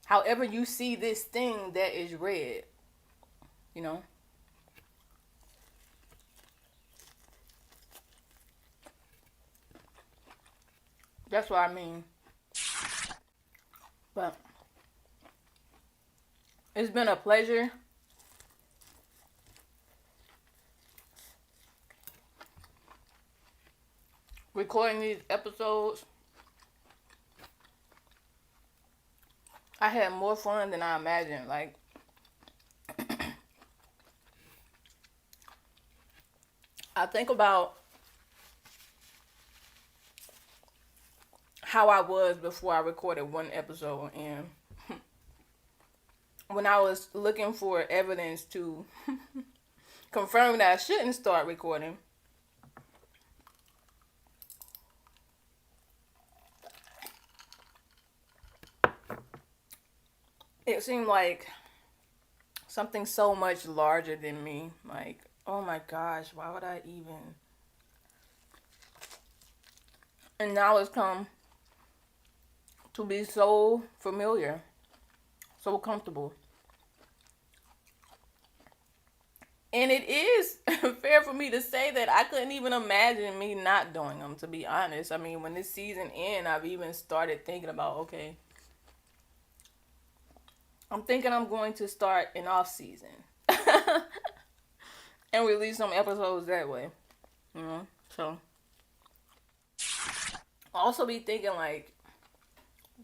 however you see this thing, that is red. You know? That's what I mean. But it's been a pleasure. Recording these episodes. I had more fun than I imagined. Like, I think about how I was before I recorded one episode, and when I was looking for evidence to confirm that I shouldn't start recording, it seemed like something so much larger than me. Like, oh my gosh, why would I even? And now it's come to be so familiar, so comfortable. And it is fair for me to say that I couldn't even imagine me not doing them, to be honest. I mean, when this season ends, I've even started thinking about, okay, I'm thinking I'm going to start an off season and release some episodes that way. You know? So I'll also be thinking like,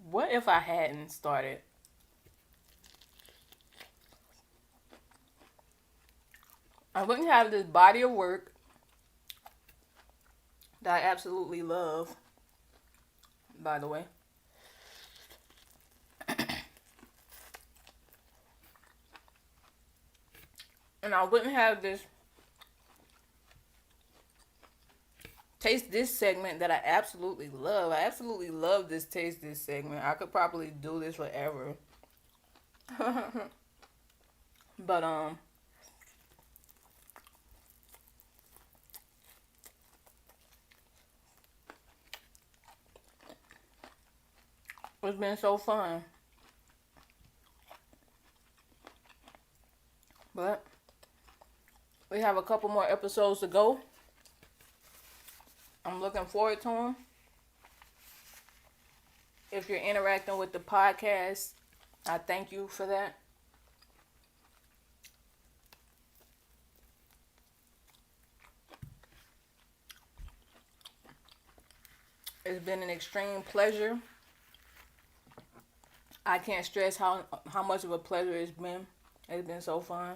what if I hadn't started? I wouldn't have this body of work that I absolutely love, by the way. And I wouldn't have this taste this segment that I absolutely love. I absolutely love this taste this segment. I could probably do this forever. But it's been so fun. But we have a couple more episodes to go. I'm looking forward to them. If you're interacting with the podcast, I thank you for that. It's been an extreme pleasure. I can't stress how much of a pleasure it's been. It's been so fun.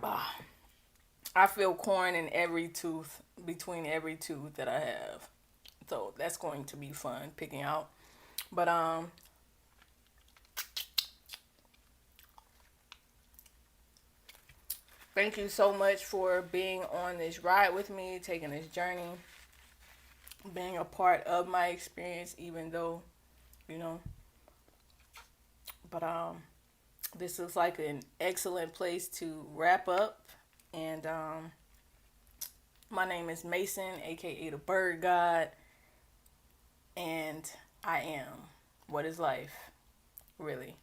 Ah, I feel corn in every tooth, between every tooth that I have. So that's going to be fun picking out. But thank you so much for being on this ride with me, taking this journey, being a part of my experience, even though, you know. But this looks like an excellent place to wrap up. And my name is Mason, aka the Bird God, and I am What is Life, really.